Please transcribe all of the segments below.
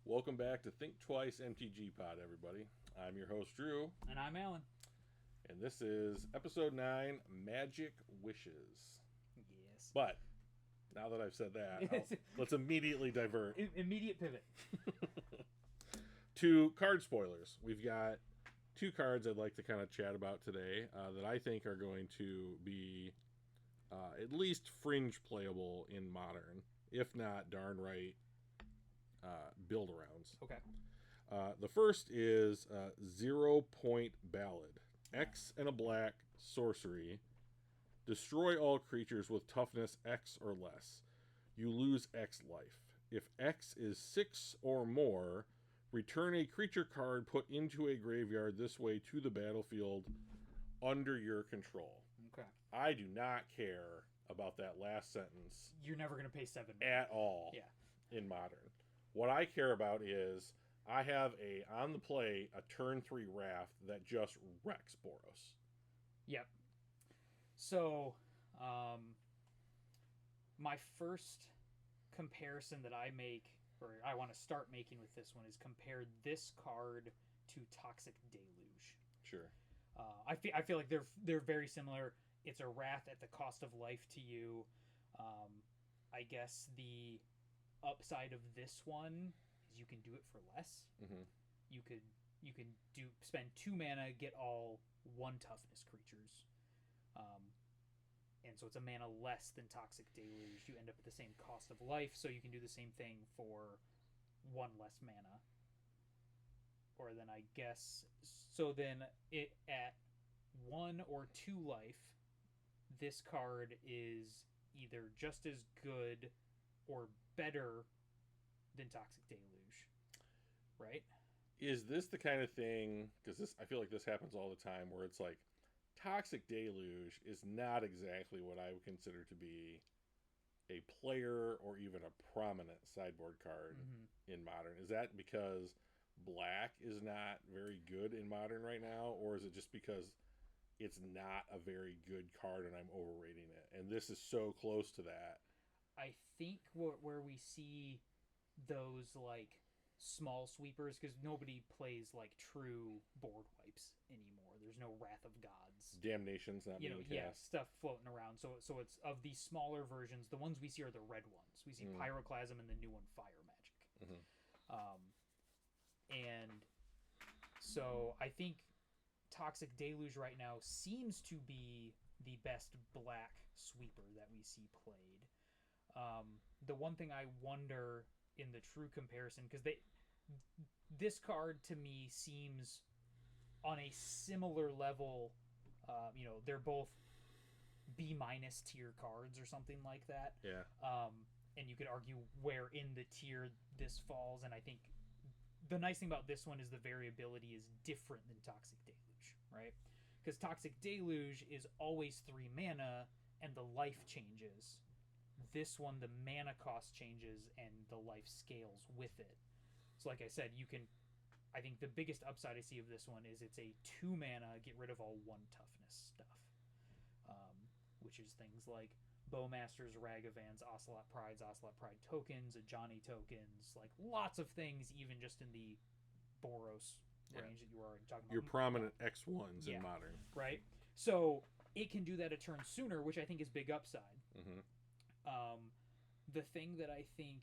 Welcome back to Think Twice MTG Pod, everybody. I'm your host, Drew, And I'm Alan. and this is episode 9, Magic Wishes. Yes. But, now that I've said that, let's immediately divert Immediate pivot. to card spoilers. We've got 2 cards I'd like to kind of chat about today that I think are going to be at least fringe playable in Modern, if not darn right build-arounds. Okay. The first is 0 Point Ballad. X and a black sorcery. Destroy all creatures with toughness X or less. You lose X life. If X is 6 or more, return a creature card put into a graveyard this way to the battlefield under your control. Okay. I do not care about that last sentence You're never going to pay 7 at all Yeah. in Modern. What I care about is I have on the play a turn 3 Wrath that just wrecks Boros. Yep. So, my first comparison that I make, or I want to start making with this one, is compare this card to Toxic Deluge. Sure. I feel like they're very similar. It's a wrath at the cost of life to you. I guess the upside of this one is you can do it for less. Mm-hmm. You can spend 2 mana, get all 1 toughness creatures, and so it's a mana less than Toxic Deluge. You end up at the same cost of life, so you can do the same thing for 1 less mana. Or then I guess so. Then it at 1 or 2 life, this card is either just as good or better than Toxic Deluge, right? Is this the kind of thing, because I feel like this happens all the time, where it's like Toxic Deluge is not exactly what I would consider to be a player or even a prominent sideboard card in Modern? Is that because black is not very good in Modern right now, or is it just because it's not a very good card and I'm overrating it? And this is so close to that. I think where we see those like small sweepers, because nobody plays like true board wipes anymore. There's no Wrath of Gods, Damnation's not being cast. stuff floating around. So it's of these smaller versions. The ones we see are the red ones. We see Pyroclasm and the new one Fire Magic. And so I think Toxic Deluge right now seems to be the best black sweeper that we see played. The one thing I wonder in the true comparison, because this card to me seems on a similar level. They're both B- tier cards or something like that. Yeah. And you could argue where in the tier this falls, and I think the nice thing about this one is the variability is different than Toxic Deluge, right? Because Toxic Deluge is always 3 mana and the life changes. This one, the mana cost changes and the life scales with it. So like I said, I think the biggest upside I see of this one is it's a 2 mana, get rid of all 1 toughness stuff. Which is things like Bowmasters, Ragavans, Ocelot Pride tokens, Ajani tokens, like lots of things, even just in the Boros range that you were already talking about. Your prominent X1s in Modern. Right? So it can do that a turn sooner, which I think is big upside. The thing that I think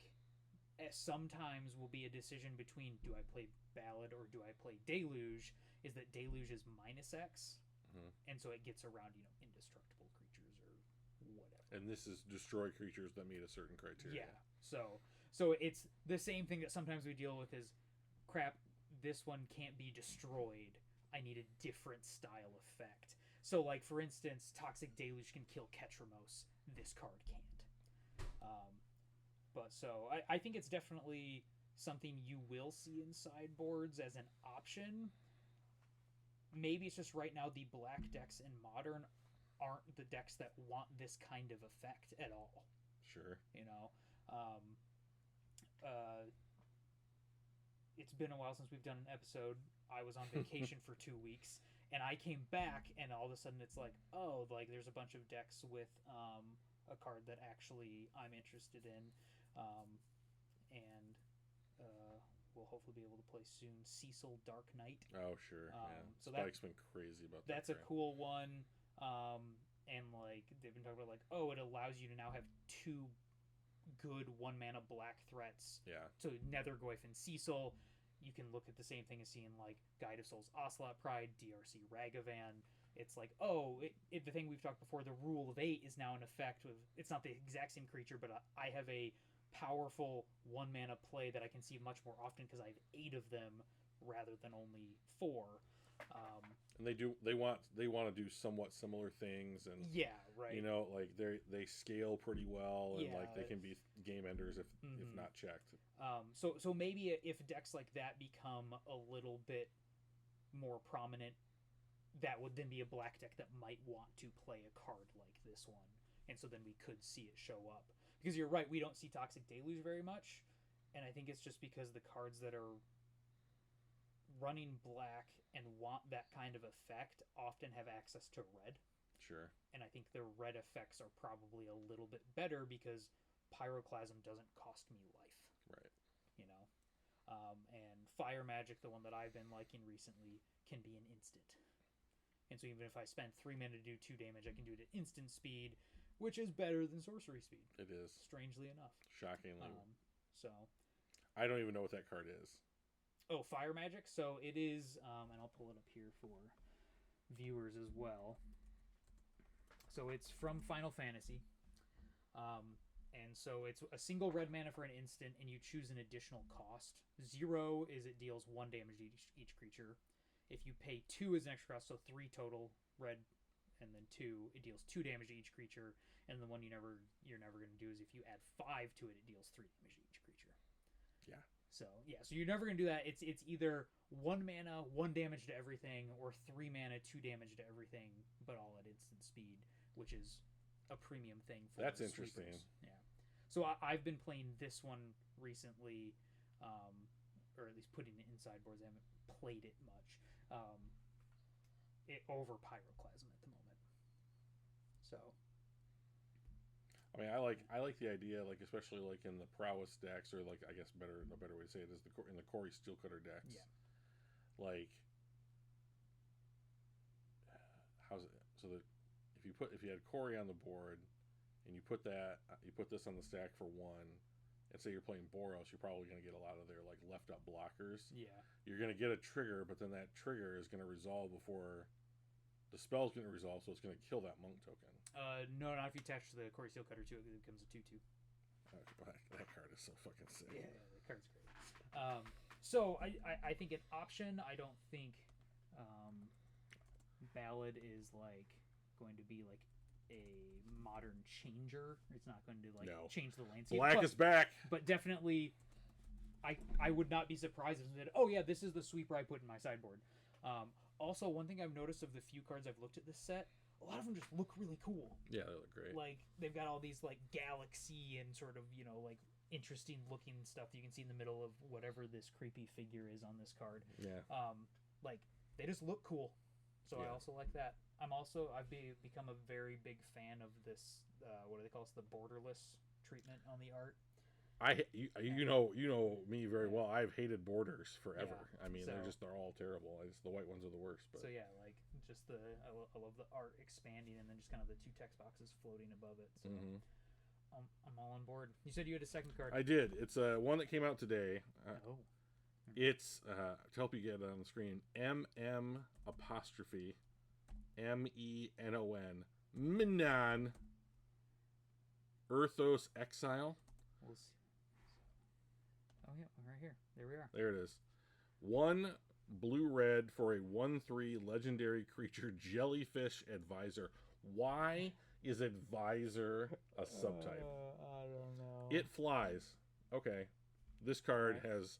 sometimes will be a decision between do I play Ballad or do I play Deluge is that Deluge is -X, and so it gets around indestructible creatures or whatever. And this is destroy creatures that meet a certain criteria. Yeah. So it's the same thing that sometimes we deal with is crap, this one can't be destroyed. I need a different style effect. So like for instance, Toxic Deluge can kill Ketramos. This card can't. But so I think it's definitely something you will see in sideboards as an option. Maybe it's just right now the black decks in Modern aren't the decks that want this kind of effect at all. Sure. It's been a while since we've done an episode. I was on vacation for 2 weeks, and I came back, and all of a sudden it's like, oh, like there's a bunch of decks with a card that actually I'm interested in, and we'll hopefully be able to play soon. Cecil Dark Knight. Oh sure, So Spike's been crazy about that. That's a cool one. And like they've been talking about, like, oh, it allows you to now have 2 good 1-mana black threats. Yeah. So Nethergoyf and Cecil. You can look at the same thing as seeing like Guide of Souls, Ocelot Pride, DRC Ragavan. It's like, oh, the thing we've talked before, the rule of 8 is now in effect. It's not the exact same creature, but I have a powerful 1-mana play that I can see much more often because I have 8 of them rather than only 4. And they want to do somewhat similar things, and yeah, right. You know, like they scale pretty well, and Yeah. like they can be game enders if not checked. So maybe if decks like that become a little bit more prominent, that would then be a black deck that might want to play a card like this one, and so then we could see it show up. Because you're right, we don't see Toxic Deluge very much, and I think it's just because the cards that are running black and want that kind of effect often have access to red. Sure. And I think the red effects are probably a little bit better because Pyroclasm doesn't cost me life. Right. You know? And Fire Magic, the one that I've been liking recently, can be an instant. And so even if I spend 3 mana to do 2 damage, I can do it at instant speed, which is better than sorcery speed. It is. Strangely enough. Shockingly. So. I don't even know what that card is. Oh, Fire Magic? So it is, and I'll pull it up here for viewers as well. So it's from Final Fantasy. And so it's a single red mana for an instant, and you choose an additional cost. 0 is it deals 1 damage to each creature. If you pay 2 as an extra cost, so 3 total red, and then 2, it deals 2 damage to each creature. And the one you're never going to do is if you add 5 to it, it deals 3 damage to each creature. Yeah. So you're never gonna do that. It's either 1 mana, 1 damage to everything, or 3 mana, 2 damage to everything, but all at instant speed, which is a premium thing for That's the interesting. sweepers. Yeah. So I've been playing this one recently, or at least putting it in sideboards. I haven't played it much. It over Pyroclasm at the moment. So. I mean, I like the idea, like especially like in the prowess decks, or like I guess a better way to say it is in the Corey Steelcutter decks. Yeah. Like, how's it? So that if you had Corey on the board, and you put this on the stack for 1, and say you're playing Boros, you're probably going to get a lot of their like left up blockers. Yeah. You're going to get a trigger, but then that trigger is going to resolve before the spell's going to resolve, so it's going to kill that monk token. No, not if you attach to the Corey Steelcutter too. It becomes a 2/2. That card is so fucking sick. Yeah, the card's great. So I think an option. I don't think Ballad is like going to be like a modern changer. It's not going to like change the landscape. Black is back. But definitely, I would not be surprised if it said, oh yeah, this is the sweeper I put in my sideboard. Also, one thing I've noticed of the few cards I've looked at this set, a lot of them just look really cool. Yeah, they look great. Like, they've got all these, like, galaxy and sort of, you know, like, interesting looking stuff that you can see in the middle of whatever this creepy figure is on this card. Yeah. Like, they just look cool. So Yeah. I also like that. I've become a very big fan of this, what do they call it, the borderless treatment on the art. You know me very well. I've hated borders forever. Yeah, I mean, they're all terrible. The white ones are the worst. But so yeah, like just I love the art expanding and then just kind of the 2 text boxes floating above it. So I'm all on board. You said you had a second card. I did. It's one that came out today. Oh. It's to help you get it on the screen. MM apostrophe MENON Menon Earthos Exile. We'll see. Oh yeah, right here. There we are. There it is. 1 blue-red for a 1/3 legendary creature, Jellyfish Advisor. Why is Advisor a subtype? I don't know. It flies. Okay. This card has.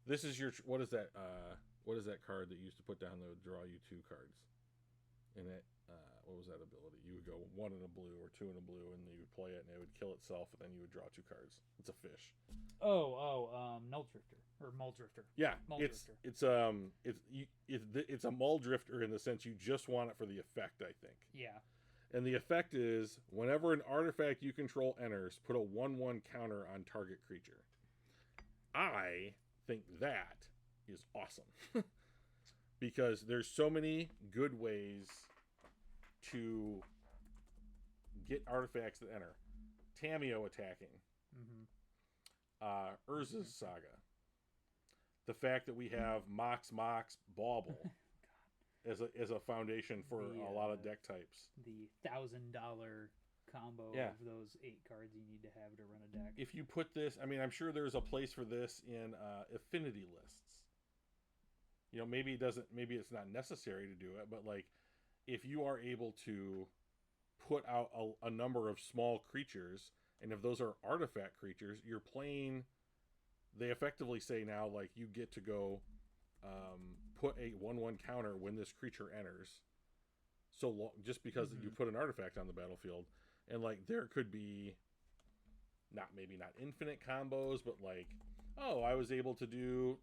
This is your. What is that? What is that card that you used to put down that would draw you 2 cards? And it. What was that ability? You would go 1 in a blue or 2 in a blue, and you would play it, and it would kill itself, and then you would draw 2 cards. It's a fish. Null Drifter or Mull Drifter. Yeah, Drifter. It's a Mull Drifter in the sense you just want it for the effect, I think. Yeah. And the effect is whenever an artifact you control enters, put a 1/1 counter on target creature. I think that is awesome. Because there's so many good ways to get artifacts that enter. Tamiyo attacking. Urza's Saga. The fact that we have Mox Bauble as a foundation for a lot of deck types. The $1,000 combo of those 8 cards you need to have to run a deck. If you put this, I mean, I'm sure there's a place for this in affinity lists. You know, maybe it's not necessary to do it, but like, if you are able to put out a number of small creatures, and if those are artifact creatures, you're playing. They effectively say now, like, you get to go put a 1/1 counter when this creature enters. So long, just because you put an artifact on the battlefield, and like there could be maybe not infinite combos, but like, oh, I was able to do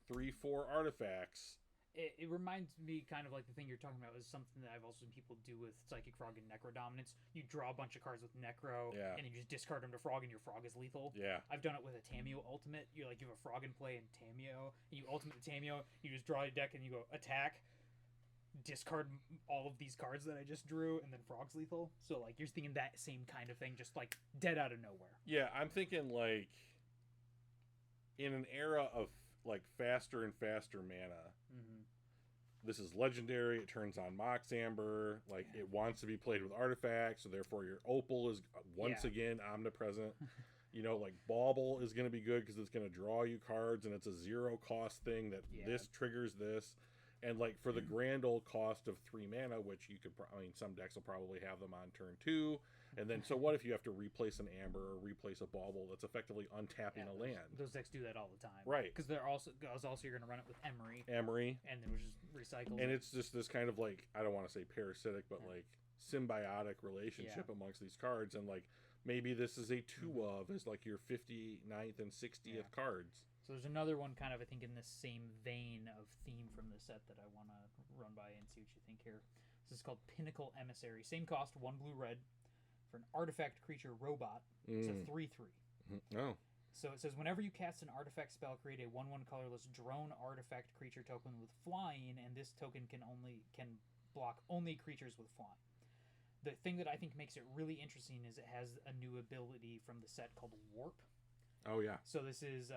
3-4 artifacts. It reminds me kind of like the thing you're talking about is something that I've also seen people do with Psychic Frog and Necro Dominance. You draw a bunch of cards with Necro, and you just discard them to Frog, and your Frog is lethal. Yeah. I've done it with a Tamiyo Ultimate. You have a Frog in play and Tamiyo, and you Ultimate the Tamiyo, you just draw a deck, and you go attack, discard all of these cards that I just drew, and then Frog's lethal. So, like, you're thinking that same kind of thing, just, like, dead out of nowhere. Yeah, I'm thinking, like, in an era of, like, faster and faster mana... This is legendary. It turns on Mox Amber. Like, it wants to be played with artifacts, so therefore your Opal is once again omnipresent. Like, Bauble is going to be good because it's going to draw you cards, and it's a 0 cost thing that this triggers this. And, like, for the grand old cost of 3 mana, which you could... some decks will probably have them on turn 2. And then, so what if you have to replace an Amber or replace a Bauble that's effectively untapping a land? Those decks do that all the time. Right. Because you're going to run it with Emery. And then just recycle. And it's just this kind of, like, I don't want to say parasitic, but, like, symbiotic relationship amongst these cards. And, like, maybe this is a 2 of as, like, your 59th and 60th cards. So there's another one kind of, I think, in this same vein of theme from the set that I want to run by and see what you think here. This is called Pinnacle Emissary. Same cost, 1 blue-red. For an artifact creature robot, it's a 3/3. Oh. So it says, whenever you cast an artifact spell, create a 1/1 colorless drone artifact creature token with flying, and this token can block only creatures with flying. The thing that I think makes it really interesting is it has a new ability from the set called Warp. Oh, yeah. So this is,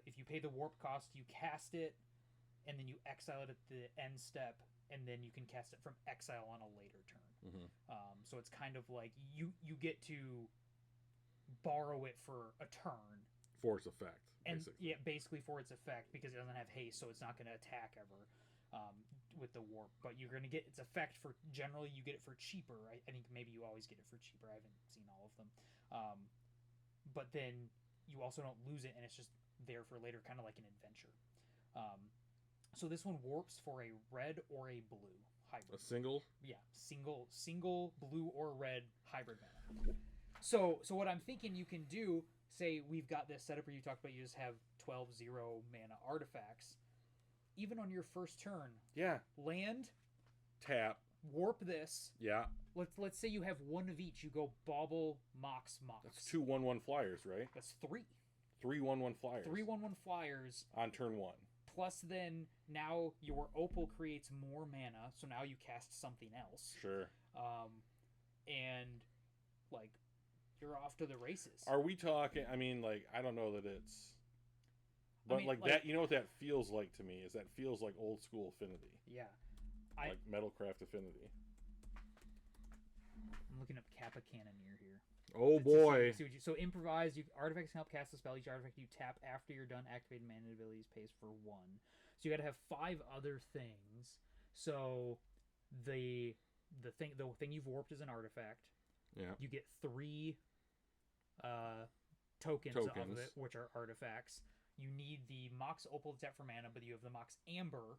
if you pay the Warp cost, you cast it, and then you exile it at the end step, and then you can cast it from exile on a later turn. So it's kind of like you get to borrow it for a turn. For its effect. Basically. And basically for its effect, because it doesn't have haste, so it's not going to attack ever with the Warp. But you're going to get its effect for, generally you get it for cheaper. I think maybe you always get it for cheaper. I haven't seen all of them. But then you also don't lose it, and it's just there for later, kind of like an adventure. So this one warps for a red or a blue hybrid. A single? Yeah, single blue or red hybrid mana. So what I'm thinking you can do, say we've got this setup where you talked about you just have 12 0 mana artifacts. Even on your first turn. Yeah. Land. Tap. Warp this. Yeah. Let's say you have 1 of each. You go Bauble, Mox. That's 2 1/1 flyers, right? That's 3. 3 1/1 flyers. 3 1/1 flyers. On turn 1. Plus, then now your Opal creates more mana, so now you cast something else. Sure. And like you're off to the races. Are we talking? I mean, like, I don't know that it's, but like that. You know what that feels like to me is that feels like old school Affinity. Yeah. Like Metalcraft Affinity. I'm looking up Kappa Cannoneer here. Oh boy! So improvise. Artifacts can help cast a spell. Each artifact you tap after you're done activating mana abilities pays for 1. So you got to have 5 other things. So the thing you've warped is an artifact. Yeah. You get 3 tokens of it, which are artifacts. You need the Mox Opal to tap for mana, but you have the Mox Amber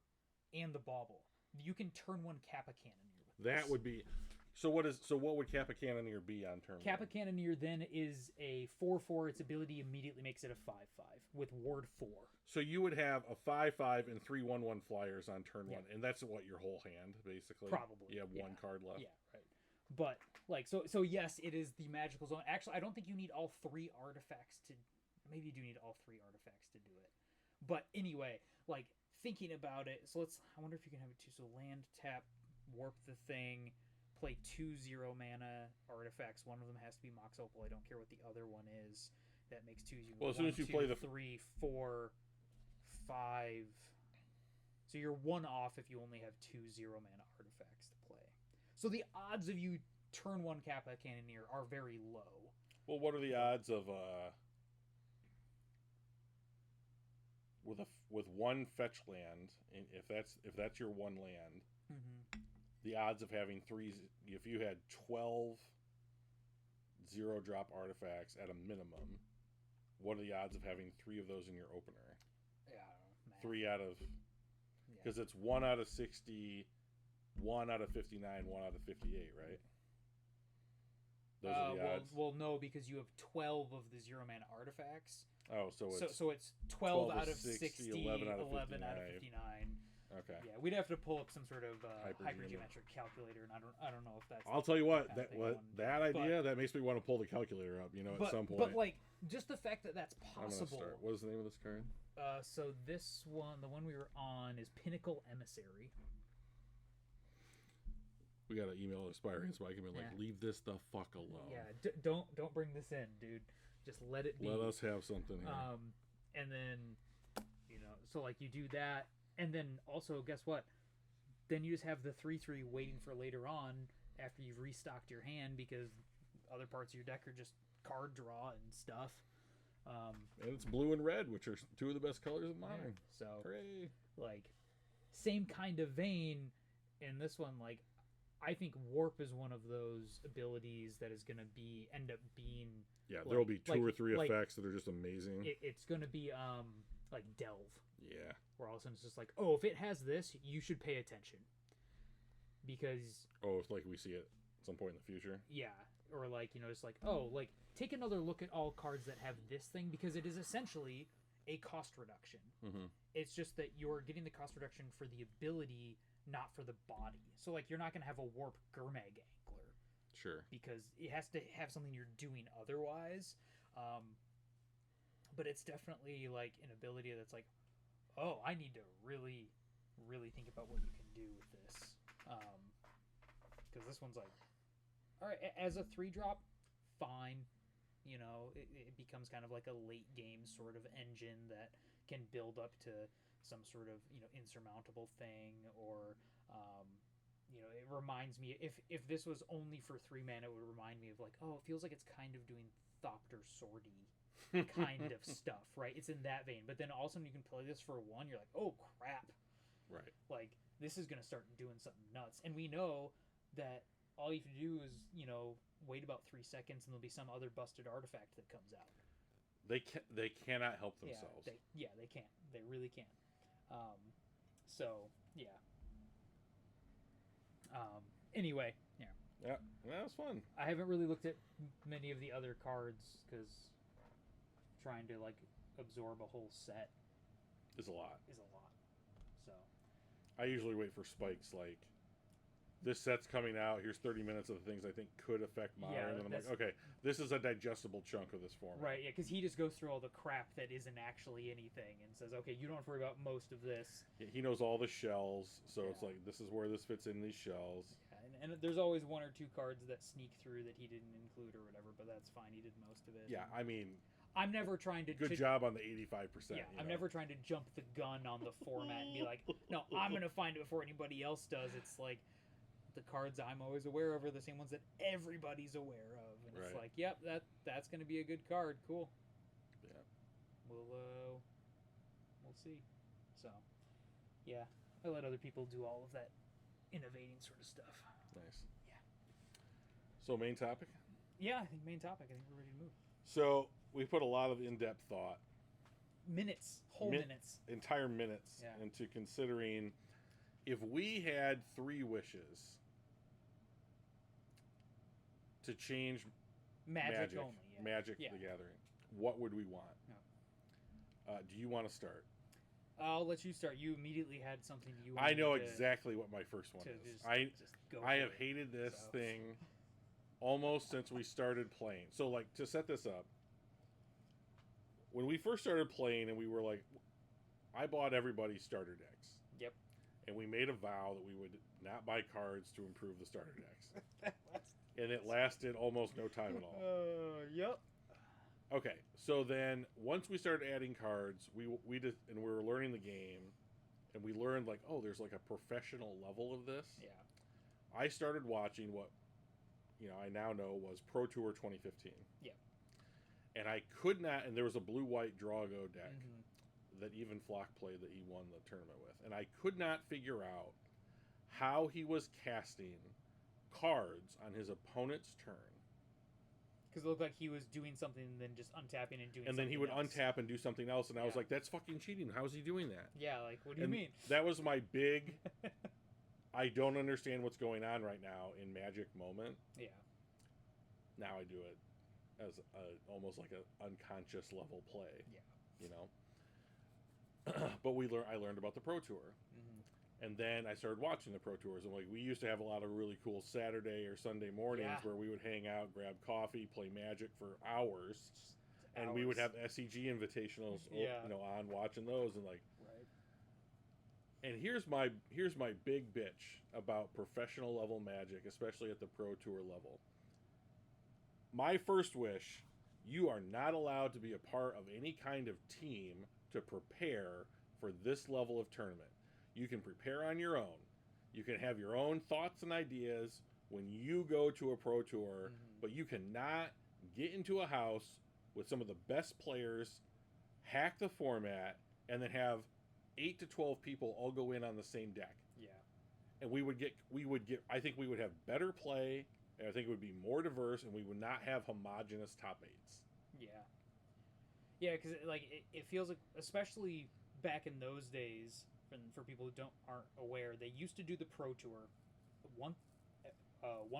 and the Bauble. You can turn 1 Kappa Cannoneer with that this. would be. So what would Kappa Cannoneer be on turn 1? Kappa Cannoneer then is a 4/4. Its ability immediately makes it a 5/5 with Ward 4. So you would have a 5/5 and 3 1/1 flyers on turn 1, and that's what your whole hand basically. Probably. You have 1 card left. Yeah, right. But like so yes, it is the magical zone. Actually, I don't think you need all 3 artifacts to. Maybe you do need all 3 artifacts to do it. But anyway, like thinking about it, so I wonder if you can have it too. So land, tap, warp the thing, play 2/0 mana artifacts. One of them has to be Mox Opal. I don't care what the other one is. That makes two. Well, as soon as you play the 3, 4, 5. So you're one off if you only have 2/0 mana artifacts to play. So the odds of you turn one Kappa Cannoneer are very low. Well, what are the odds of with one fetch land, and if that's your one land, the odds of having threes, if you had 12 0-drop artifacts at a minimum, what are the odds of having 3 of those in your opener? Yeah, I don't know. 3 out of, because it's 1 out of 60, 1 out of 59, 1 out of 58, right? Those are the odds. Well, no, because you have 12 of the 0 mana artifacts. Oh, so it's 12 out of 60, 11 out of 59. Okay. Yeah, we'd have to pull up some sort of hypergeometric calculator, and I don't know if that's. I'll tell you what, that makes me want to pull the calculator up. At some point. But like, just the fact that that's possible. I'm gonna start. What is the name of this card? So this one, the one we were on, is Pinnacle Emissary. We got an email expiring, so I can be like, leave this the fuck alone. Yeah, don't bring this in, dude. Just let it be. Let us have something here. And then, so like you do that, and then also guess what? Then you just have the 3/3 waiting for later on after you've restocked your hand because other parts of your deck are just card draw and stuff. And it's blue and red, which are 2 of the best colors of Modern. So, hooray! Like, same kind of vein in this one. Like, I think Warp is one of those abilities that is going to end up being. Yeah, there'll be 2 or 3 effects that are just amazing. It's going to be like Delve. Yeah. Where all of a sudden it's just like, oh, if it has this, you should pay attention. Because. Oh, it's like we see it at some point in the future. Yeah, or like it's like, oh, like take another look at all cards that have this thing because it is essentially a cost reduction. It's just that you're getting the cost reduction for the ability, not for the body. So like you're not going to have a Warp Gurmag Angler. Sure. Because it has to have something you're doing otherwise. But it's definitely like an ability that's like, oh, I need to really, really think about what you can do with this. Because this one's like, all right, as a 3-drop, fine. It becomes kind of like a late game sort of engine that can build up to some sort of insurmountable thing, or it reminds me, if this was only for 3 mana, it would remind me of like, oh, it feels like it's kind of doing Thopter Sortie kind of stuff, right? It's in that vein. But then all of a sudden you can play this for 1, you're like, oh crap, right? Like this is gonna start doing something nuts, and we know that all you have to do is wait about 3 seconds, and there'll be some other busted artifact that comes out. They cannot help themselves. They can't. They really can't. So yeah. Anyway, yeah, that was fun. I haven't really looked at many of the other cards because trying to like absorb a whole set is a lot. So I usually wait for spikes like, this set's coming out, here's 30 minutes of the things I think could affect Modern, and I'm like, okay, this is a digestible chunk of this format. Right, yeah, because he just goes through all the crap that isn't actually anything and says, okay, you don't have to worry about most of this. Yeah, he knows all the shells, so it's like, this is where this fits in these shells. Yeah, and there's always 1 or 2 cards that sneak through that he didn't include or whatever, but that's fine, he did most of it. Yeah, I mean... I'm never trying to... Good job on the 85%. Yeah, I'm never trying to jump the gun on the format and be like, no, I'm going to find it before anybody else does. It's like... The cards I'm always aware of are the same ones that everybody's aware of, and it's like, yep, that's going to be a good card. Cool. Yeah. We'll see. So, yeah, I let other people do all of that innovating sort of stuff. Nice. Yeah. So main topic? Yeah, I think main topic. I think we're ready to move. So we put a lot of in-depth thought. Minutes, whole minutes, entire minutes into considering if we had 3 wishes to change Magic only, Magic the Gathering, what would we want? Do you want to start? I'll let you start. You immediately had something you wanted. I know exactly what my first one is. I have hated this thing almost since we started playing. So, like, to set this up, when we first started playing and we were like, I bought everybody starter decks. Yep. And we made a vow that we would not buy cards to improve the starter decks. And it lasted almost no time at all. Yep. Okay, so then once we started adding cards, we did, and we were learning the game, and we learned like, oh, there's like a professional level of this. Yeah. I started watching what, I now know was Pro Tour 2015. Yeah. And I could not, and there was a blue-white Drago deck Mm-hmm. that even Flock played that he won the tournament with, and I could not figure out how he was casting cards on his opponent's turn. Because it looked like he was doing something and then just untapping and doing something And then he would else. untap and do something else, and I was Yeah. like, that's fucking cheating. How is he doing that? Yeah, like, what do you And mean? that was my big, I don't understand what's going on right now in Magic moment. Yeah. Now I do it as almost like an unconscious level play. Yeah. But I learned about the Pro Tour. Mm-hmm. And then I started watching the Pro Tours, and like we used to have a lot of really cool Saturday or Sunday mornings Yeah. where we would hang out, grab coffee, play Magic for hours, and we would have SCG invitationals, Yeah. on watching those, and like. Right. And here's my big bitch about professional level Magic, especially at the Pro Tour level. My first wish: you are not allowed to be a part of any kind of team to prepare for this level of tournament. You can prepare on your own. You can have your own thoughts and ideas when you go to a Pro Tour, but you cannot get into a house with some of the best players, hack the format, and then have 8 to 12 people all go in on the same deck. Yeah. And I think we would have better play, and I think it would be more diverse, and we would not have homogenous top 8s. Yeah. Yeah, because it feels like, especially back in those days, for people who aren't aware, they used to do the Pro Tour, one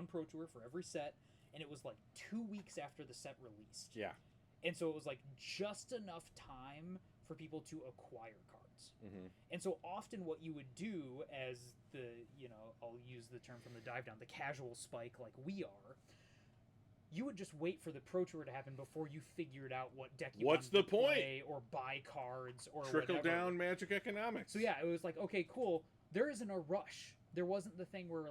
Pro Tour for every set, and it was like 2 weeks after the set released. Yeah. And so it was like just enough time for people to acquire cards. Mm-hmm. And so often what you would do as the, I'll use the term from the dive down, the casual spike like we are, you would just wait for the Pro Tour to happen before you figured out what deck you What's wanted the to point? play or buy cards or Trickle whatever. down Magic economics. So yeah, it was like, okay, cool. There isn't a rush. There wasn't the thing where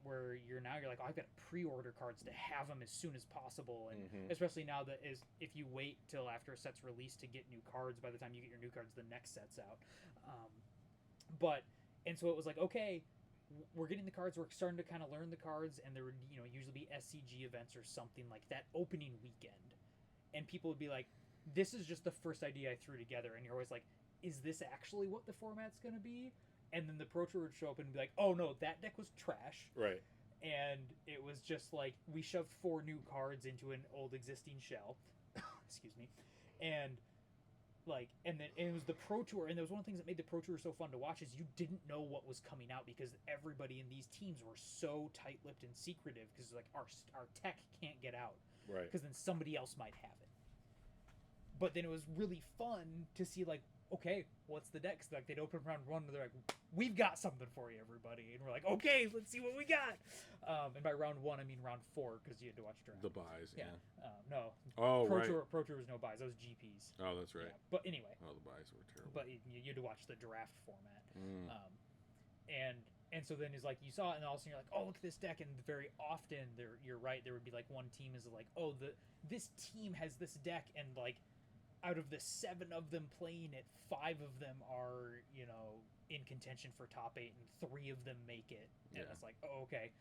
where you're like, oh, I've got to pre-order cards to have them as soon as possible, and especially now that if you wait till after a set's released to get new cards, by the time you get your new cards, the next set's out. And so it was like, okay, we're getting the cards, we're starting to kind of learn the cards, and there would usually be SCG events or something like that opening weekend, and people would be like, this is just the first idea I threw together, and you're always like, is this actually what the format's going to be? And then the Pro Tour would show up and be like, oh no, that deck was trash. Right. And it was just like, we shoved 4 new cards into an old existing shell. Excuse me. And then it was the Pro Tour, and that was one of the things that made the Pro Tour so fun to watch, is you didn't know what was coming out because everybody in these teams were so tight-lipped and secretive, because like our tech can't get out. Right. Because then somebody else might have it. But then it was really fun to see, like, okay, what's the deck? Like, they'd open round 1 and they're like, we've got something for you, everybody. And we're like, okay, let's see what we got. And by round 1, I mean round 4, because you had to watch draft. The buys, yeah. No. Oh, Pro right. Pro Tour was no buys. That was GPs. Oh, that's right. Yeah. But anyway. Oh, the buys were terrible. But you had to watch the draft format. And so then it's like, you saw it, and all of a sudden you're like, oh, look at this deck. And very often, you're right, there would be like one team is like, oh, this team has this deck, and like, out of the 7 of them playing it, 5 of them are, in contention for top 8, and 3 of them make it. And it's like, oh, okay.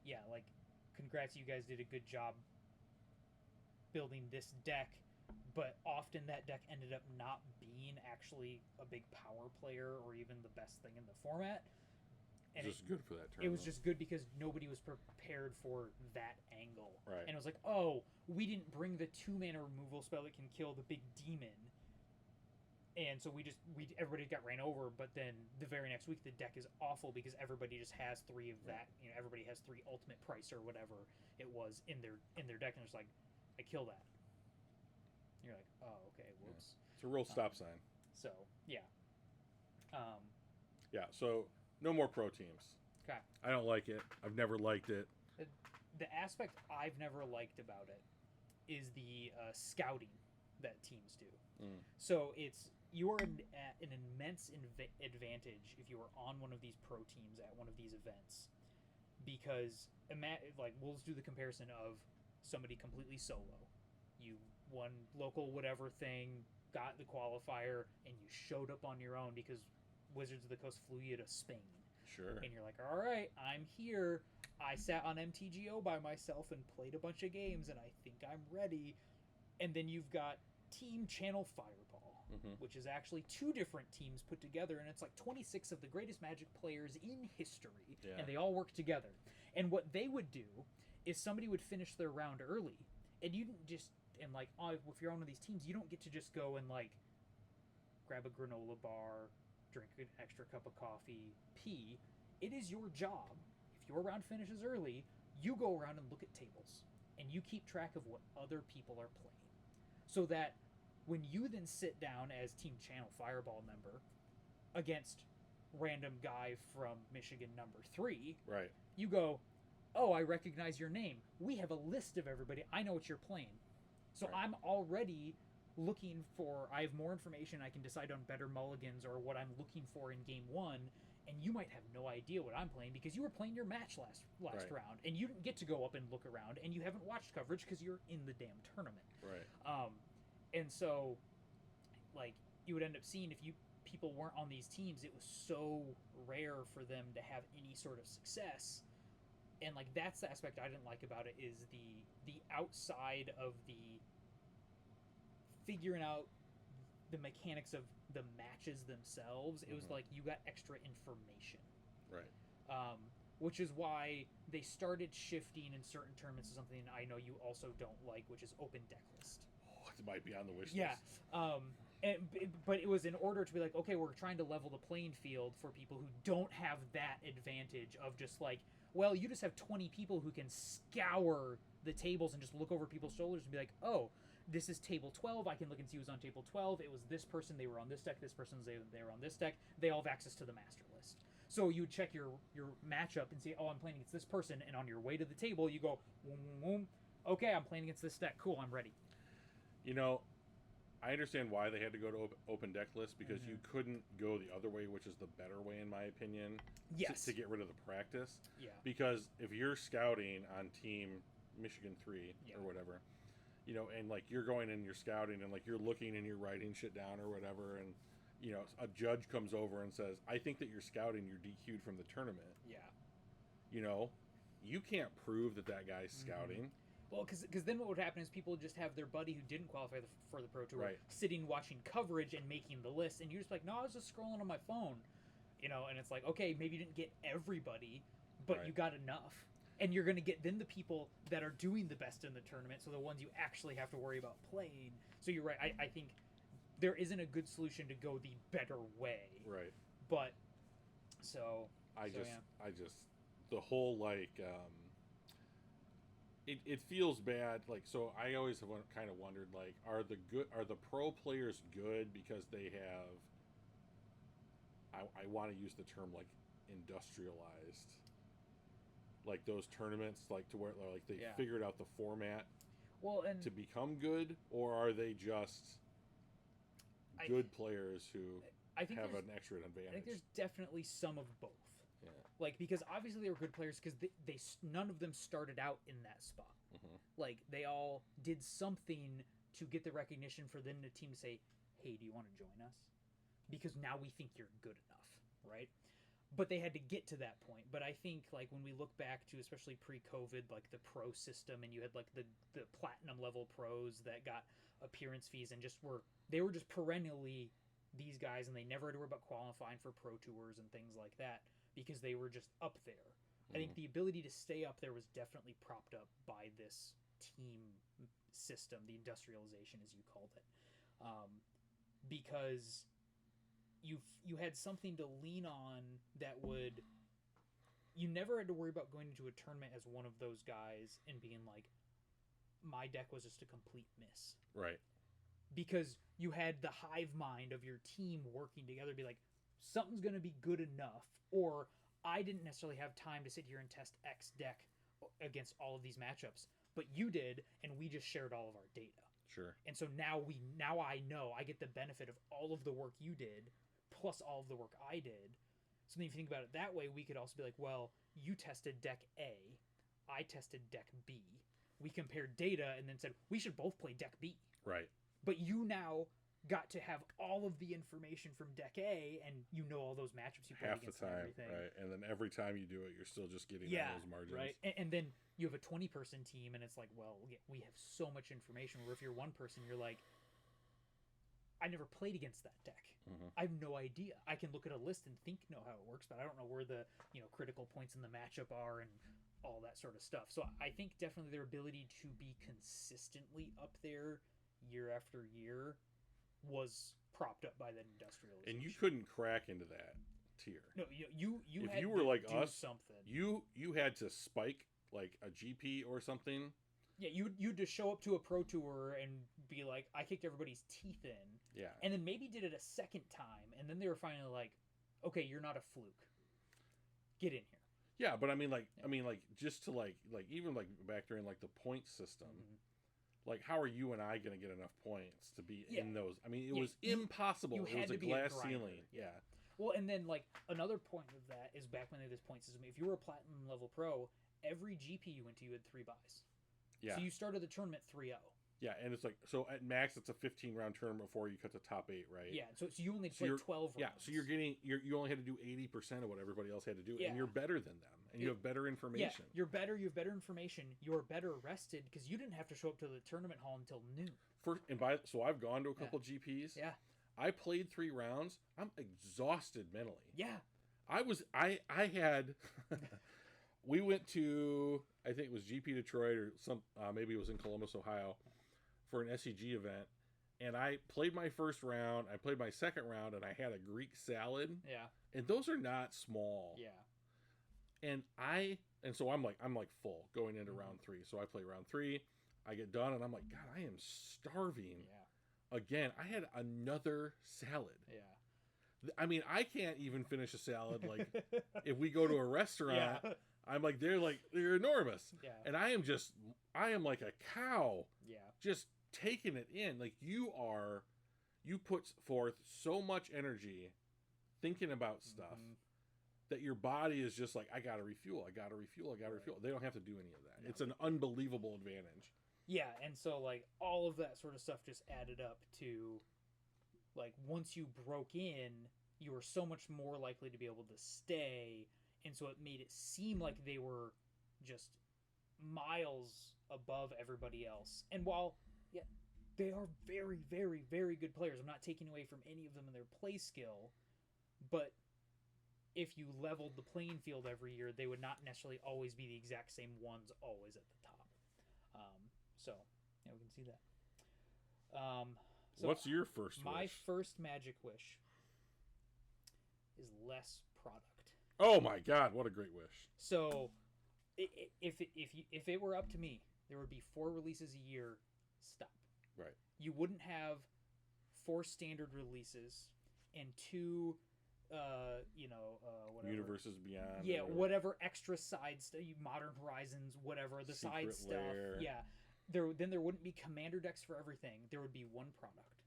Yeah, like, congrats, you guys did a good job building this deck. But often that deck ended up not being actually a big power player or even the best thing in the format. And just good for that tournament. It was just good because nobody was prepared for that angle. Right. And it was like, oh, we didn't bring the 2-mana removal spell that can kill the big demon. And so everybody got ran over, but then the very next week the deck is awful because everybody just has 3 of that. Everybody has 3 ultimate price or whatever it was in their deck, and it's like, I kill that. And you're like, oh, okay, whoops. Yeah. It's a real stop sign. So, yeah. Yeah, so no more pro teams. Okay. I don't like it. I've never liked it. The aspect I've never liked about it is the scouting that teams do. So it's, you are at an immense advantage if you are on one of these pro teams at one of these events, because like we'll just do the comparison of somebody completely solo. You won local whatever thing, got the qualifier, and you showed up on your own because Wizards of the Coast flew you to Spain. Sure. And you're like, all right, I'm here. I sat on MTGO by myself and played a bunch of games, and I think I'm ready. And then you've got Team Channel Fireball, which is actually 2 different teams put together, and it's like 26 of the greatest Magic players in history, and they all work together. And what they would do is somebody would finish their round early, and you didn't just, and like, if you're on one of these teams, you don't get to just go and like grab a granola bar, drink an extra cup of coffee, pee. It is your job. If your round finishes early, you go around and look at tables, and you keep track of what other people are playing, so that when you then sit down as Team Channel Fireball member against random guy from Michigan number 3, right, you go, oh, I recognize your name. We have a list of everybody. I know what you're playing. So right. I'm already looking for, I have more information. I can decide on better mulligans or what I'm looking for in game 1. And you might have no idea what I'm playing because you were playing your match last right. round. And you didn't get to go up and look around. And you haven't watched coverage because you're in the damn tournament. Right. And so, like, you would end up seeing if people weren't on these teams, it was so rare for them to have any sort of success. And like that's the aspect I didn't like about it, is the outside of the figuring out the mechanics of the matches themselves. It was like you got extra information, right? Which is why they started shifting in certain tournaments to something I know you also don't like, which is open deck list. Oh, it might be on the wish list. Yeah. But it was in order to be like, okay, we're trying to level the playing field for people who don't have that advantage of just like, well, you just have 20 people who can scour the tables and just look over people's shoulders and be like, oh, this is table 12. I can look and see who's on table 12. It was this person. They were on this deck. This person, they were on this deck. They all have access to the master list. So you check your matchup and see, oh, I'm playing against this person. And on your way to the table, you go, okay, I'm playing against this deck. Cool, I'm ready. You know, I understand why they had to go to open deck list, because you couldn't go the other way, which is the better way in my opinion. Yes. To get rid of the practice. Yeah. Because if you're scouting on Team Michigan 3 or whatever, you know, and like you're going and you're scouting and like you're looking and you're writing shit down or whatever, and you know, a judge comes over and says, I think that you're scouting, you're DQ'd from the tournament. Yeah. You know, you can't prove that guy's scouting. Well, because then what would happen is people would just have their buddy who didn't qualify for the Pro Tour sitting watching coverage and making the list, and you're just like, no, I was just scrolling on my phone, you know, and it's like, okay, maybe you didn't get everybody, but you got enough. And you're going to get then the people that are doing the best in the tournament, so the ones you actually have to worry about playing. So you're right, I think there isn't a good solution to go the better way. Right. But, so I just, the whole, like, it feels bad. Like, so I always have kind of wondered, like, are the pro players good because they have, I want to use the term, like, industrialized, like those tournaments, like to where like they figured out the format and to become good, or are they just good players who have an extra advantage? I think there's definitely some of both. Yeah. Like, because obviously they were good players because they none of them started out in that spot. Like, they all did something to get the recognition for then the team to say, hey, do you want to join us? Because now we think you're good enough, right? But they had to get to that point. But I think, like, when we look back to, especially pre-COVID, like, the pro system, and you had, like, the platinum level pros that got appearance fees and they were just perennially these guys, and they never had to worry about qualifying for pro tours and things like that because they were just up there. I think the ability to stay up there was definitely propped up by this team system, the industrialization, as you called it, because you had something to lean on that would, you never had to worry about going into a tournament as one of those guys and being like, my deck was just a complete miss. Right. Because you had the hive mind of your team working together, be like, something's going to be good enough, or I didn't necessarily have time to sit here and test X deck against all of these matchups, but you did, and we just shared all of our data. Sure. And so now I know I get the benefit of all of the work you did plus all of the work I did. So then if you think about it that way, we could also be like, well, you tested deck A, I tested deck B. We compared data and then said we should both play deck B. Right. But you now got to have all of the information from deck A, and you know all those matchups you played Half the against and time, everything. right? And then every time you do it, you're still just getting Yeah, those margins. right. And then you have a 20-person team, and it's like, well, we have so much information. Where if you're one person, you're like, I never played against that deck. Mhm. I have no idea. I can look at a list and know how it works, but I don't know where the critical points in the matchup are and all that sort of stuff. So I think definitely their ability to be consistently up there year after year was propped up by that industrialization. And you couldn't crack into that tier. No, you If had you were to like do us, something. You had to spike like a GP or something. Yeah, you'd just show up to a pro tour and be like, I kicked everybody's teeth in. Yeah. And then maybe did it a second time, and then they were finally like, okay, you're not a fluke. Get in here. Yeah, but I mean like just to like even like back during like the point system. Mhm. Like, how are you and I going to get enough points to be Yeah. in those? I mean, it Yeah, was impossible. you It had was to a be a glass grinder. ceiling. Yeah. Well, and then like another point of that is back when they had this point system. If you were a platinum level pro, every GP you went to, you had 3 buys. Yeah. So you started the tournament 3-0. Yeah, and it's like, so at max, it's a 15-round tournament before you cut the top 8, right? Yeah, so you only So played you're- 12 rounds. Yeah, so you only had to do 80% of what everybody else had to do, Yeah. and you're better than them, and you have better Yeah, information. you're better. You have better information. You're better rested because you didn't have to show up to the tournament hall until noon. So I've gone to a couple GPs. Yeah. I played 3 rounds. I'm exhausted mentally. Yeah. I had we went to, I think it was GP Detroit or maybe it was in Columbus, Ohio, for an SEG event, and I played my first round, I played my second round, and I had a Greek salad, Yeah. and those are not small. Yeah. And so I'm like full going into Mhm. round 3. So I play round 3, I get done, and I'm like, God, I am starving. Yeah. Again, I had another salad. Yeah. I mean, I can't even finish a salad. Like, if we go to a restaurant, Yeah. I'm like, they're enormous. Yeah. And I am like a cow Yeah. just taking it in. Like, you put forth so much energy thinking about stuff Mhm. that your body is just like, I gotta refuel. They don't have to do any of that. No. It's an unbelievable advantage. Yeah, and so like all of that sort of stuff just added up to like once you broke in, you were so much more likely to be able to stay, and so it made it seem like they were just miles above everybody else. And while they are very, very, very good players, I'm not taking away from any of them in their play skill, but if you leveled the playing field every year, they would not necessarily always be the exact same ones always at the top. So yeah, we can see that. So What's your first my wish? first magic wish is less product. Oh my God, what a great wish. So if it were up to me, there would be 4 releases a year. Stop. Right. You wouldn't have 4 standard releases and 2 whatever. Universes Beyond. Yeah, or whatever extra side stuff, Modern Horizons, whatever the side Secret stuff. Lair. Yeah, there wouldn't be commander decks for everything. There would be one product,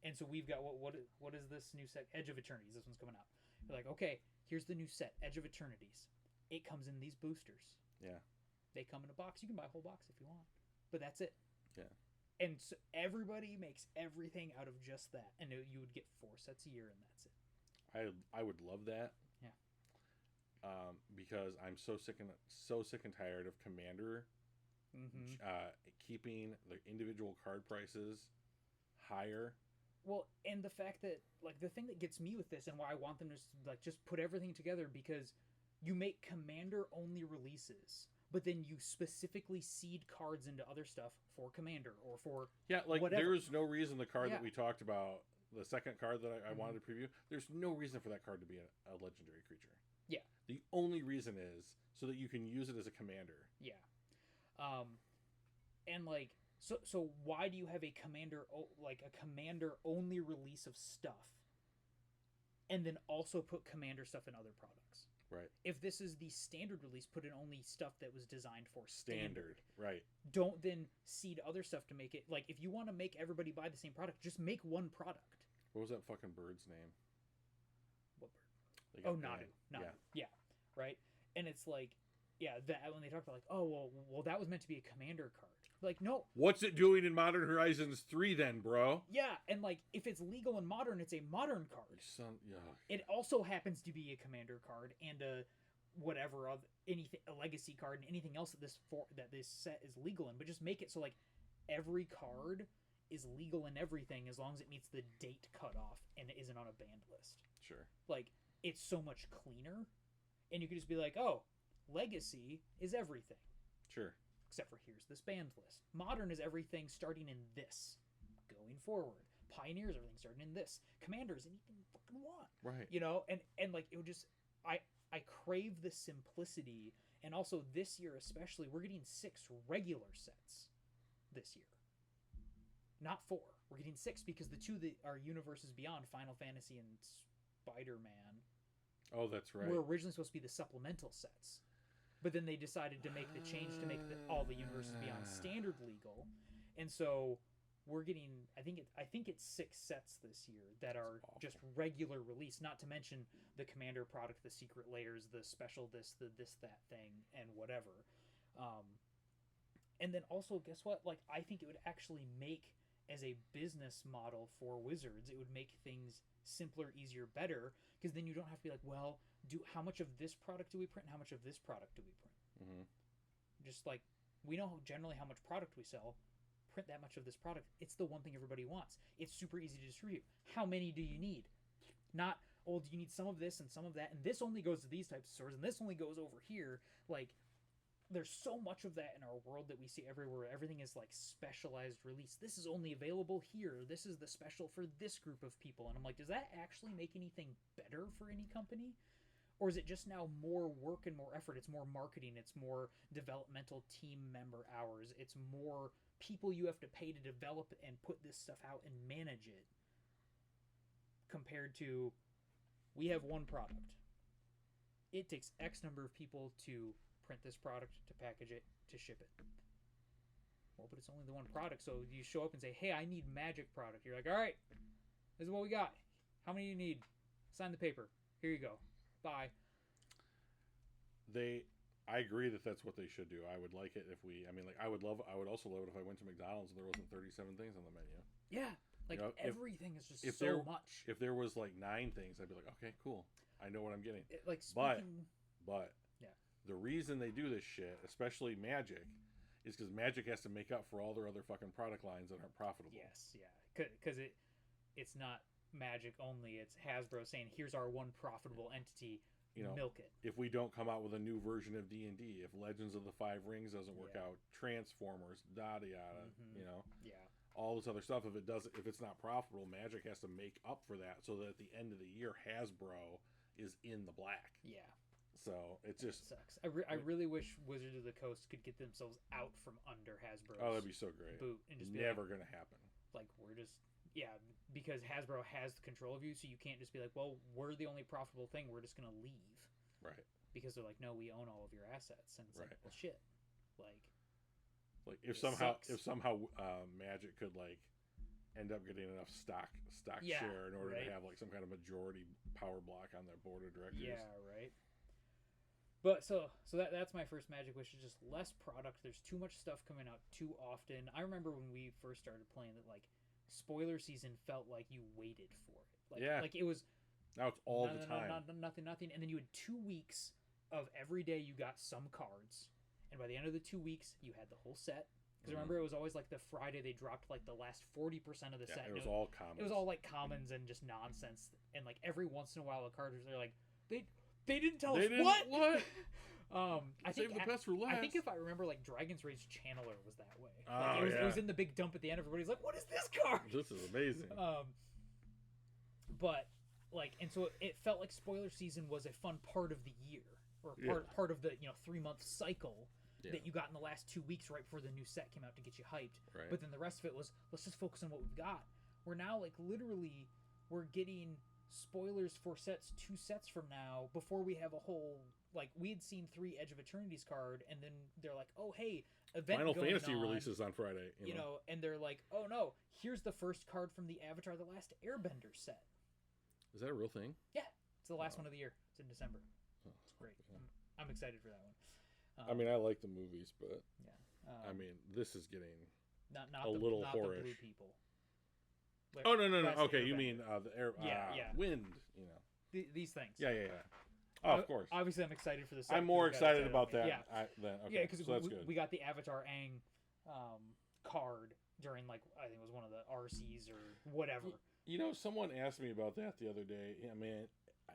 and so we've got what is this new set? Edge of Eternities. This one's coming out. You're like, okay, here's the new set, Edge of Eternities. It comes in these boosters. Yeah. They come in a box. You can buy a whole box if you want, but that's it. Yeah. And so everybody makes everything out of just that, and you would get 4 sets a year, and that's it. I would love that. Yeah. Because I'm so sick and tired of Commander Mm-hmm. keeping the individual card prices higher. Well, and the fact that like the thing that gets me with this and why I want them to just put everything together, because you make commander only releases, but then you specifically seed cards into other stuff for commander or for whatever. There's no reason the card that Yeah. we talked about, the second card that I Mhm. wanted to preview, there's no reason for that card to be a legendary creature. Yeah. The only reason is so that you can use it as a commander. Yeah. And like so why do you have a commander only release of stuff and then also put commander stuff in other products? Right. If this is the standard release, put in only stuff that was designed for standard. Right. Don't then seed other stuff to make it like if you want to make everybody buy the same product, just make one product. What was that fucking bird's name? What They bird? Oh, got Nadu. banned. Nadu. Yeah. Right. And it's like, yeah, that when they talk about like, oh well, that was meant to be a commander card. Like, no. What's it doing in Modern Horizons 3 then, bro? Yeah, and like if it's legal and modern, it's a modern card. Yeah. It also happens to be a commander card and a whatever of anything, a legacy card and anything else that this set is legal in. But just make it so like every card is legal in everything as long as it meets the date cutoff and it isn't on a banned list. Sure. Like it's so much cleaner, and you could just be like, oh, legacy is everything. Sure. Except for here's this banned list. Modern is everything starting in this, going forward. Pioneer is everything starting in this. Commander is anything you fucking want. Right. You know, and like it would just I crave the simplicity, and also this year especially, we're getting 6 regular sets this year. Not 4. We're getting 6 because the 2 that are Universes Beyond, Final Fantasy and Spider-Man, Oh, that's right. were originally supposed to be the supplemental sets. But then they decided to make the change to make all the Universes Beyond standard legal, and so we're getting. I think it's 6 sets this year that are just regular release. Not to mention the Commander product, the secret layers, the special this, the this that thing, and whatever. And then also, guess what? Like, I think it would actually make as a business model for Wizards, it would make things simpler, easier, better, because then you don't have to be like, well, how much of this product do we print and how much of this product do we print? Mm-hmm. Just like we know generally how much product we sell, print that much of this product. It's the one thing everybody wants. It's super easy to distribute. How many do you need? Not, oh, do you need some of this and some of that, and this only goes to these types of stores and this only goes over here. Like, there's so much of that in our world that we see everywhere. Everything is like specialized release. This is only available here. This is the special for this group of people. And I'm like, does that actually make anything better for any company? Or is it just now more work and more effort? It's more marketing. It's more developmental team member hours. It's more people you have to pay to develop and put this stuff out and manage it. Compared to, we have one product. It takes X number of people to print this product, to package it, to ship it. Well, but it's only the one product. So you show up and say, hey, I need Magic product. You're like, all right, this is what we got. How many do you need? Sign the paper. Here you go. Bye. I agree that that's what they should do. I would like it if I would also love it if I went to McDonald's and there wasn't 37 things on the menu. Yeah. Like, everything is just so much. If there was like 9 things, I'd be like, okay, cool. I know what I'm getting. But yeah. The reason they do this shit, especially Magic, is because Magic has to make up for all their other fucking product lines that aren't profitable. Yes, yeah. Because it's not Magic only. It's Hasbro saying, here's our one profitable entity. Milk it. If we don't come out with a new version of D&D, if Legends of the Five Rings doesn't work out, Transformers, yada yada, Yeah. all this other stuff. If it's not profitable, Magic has to make up for that so that at the end of the year, Hasbro is in the black. Yeah. So it just sucks. I really wish Wizards of the Coast could get themselves out from under Hasbro's that'd be so great. boot and just never gonna happen. Like, we're just because Hasbro has the control of you, so you can't just be like, well, we're the only profitable thing, we're just gonna leave. Right. Because they're like, no, we own all of your assets, and it's like, well, shit. Like if somehow Magic could like end up getting enough stock share in order to have like some kind of majority power block on their board of directors. Yeah, right. But so that's my first Magic wish, is just less product. There's too much stuff coming out too often. I remember when we first started playing that, like, spoiler season felt like you waited for it. Like it was. Now it's all the time. Nothing. And then you had 2 weeks of every day you got some cards. And by the end of the 2 weeks, you had the whole set. Because remember, it was always like the Friday they dropped like the last 40% of the set. It was all commons. It was all like commons and just nonsense. And like every once in a while, the cards are like, they didn't tell us what. I think the best for last. I think if I remember, like Dragon's Rage Channeler was that way. Like, it was in the big dump at the end. Everybody's like, "What is this card?" This is amazing. But like, and so it felt like spoiler season was a fun part of the year, or part of the 3-month cycle that you got in the last 2 weeks right before the new set came out to get you hyped. Right. But then the rest of it was, let's just focus on what we've got. We're now like literally we're getting spoilers for two sets from now, before we have a whole, like, we had seen 3 Edge of Eternity's card, and then they're like, oh, hey, event Final going Fantasy on, releases on Friday. You know, and they're like, oh no, here's the first card from the Avatar: The Last Airbender set. Is that a real thing? Yeah, it's the last one of the year. It's in December. Oh, It's great. yeah. I'm excited for that one. I mean, I like the movies, but yeah. I mean, this is getting not a little not whorish. the blue people. Like, Oh no! Last Okay, you Airbender. mean the air? Yeah. Wind. You know. These things. Yeah. Oh, of course. Obviously, I'm excited for this. I'm more excited about that. Yeah, Okay, yeah, because so that's good. we got the Avatar Aang card during, like, I think it was one of the RCs or whatever. You know, someone asked me about that the other day. I mean,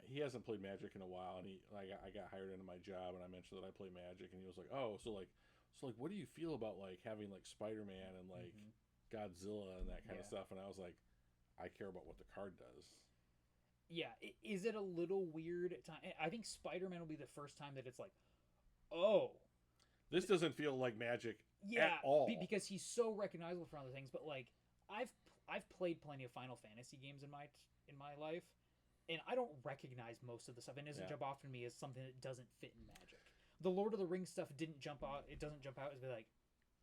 he hasn't played Magic in a while, and I got hired into my job, and I mentioned that I play Magic, and he was like, "Oh, so what do you feel about like having like Spider-Man and like Godzilla and that kind of stuff?" And I was like, "I care about what the card does." Yeah, is it a little weird at times? I think Spider-Man will be the first time that it's like, oh, this doesn't feel like Magic yeah, at all. Because he's so recognizable for other things. But like, I've played plenty of Final Fantasy games in my life, and I don't recognize most of the stuff. And it doesn't jump off to me as something that doesn't fit in Magic. The Lord of the Rings stuff didn't jump out. It doesn't jump out as be like,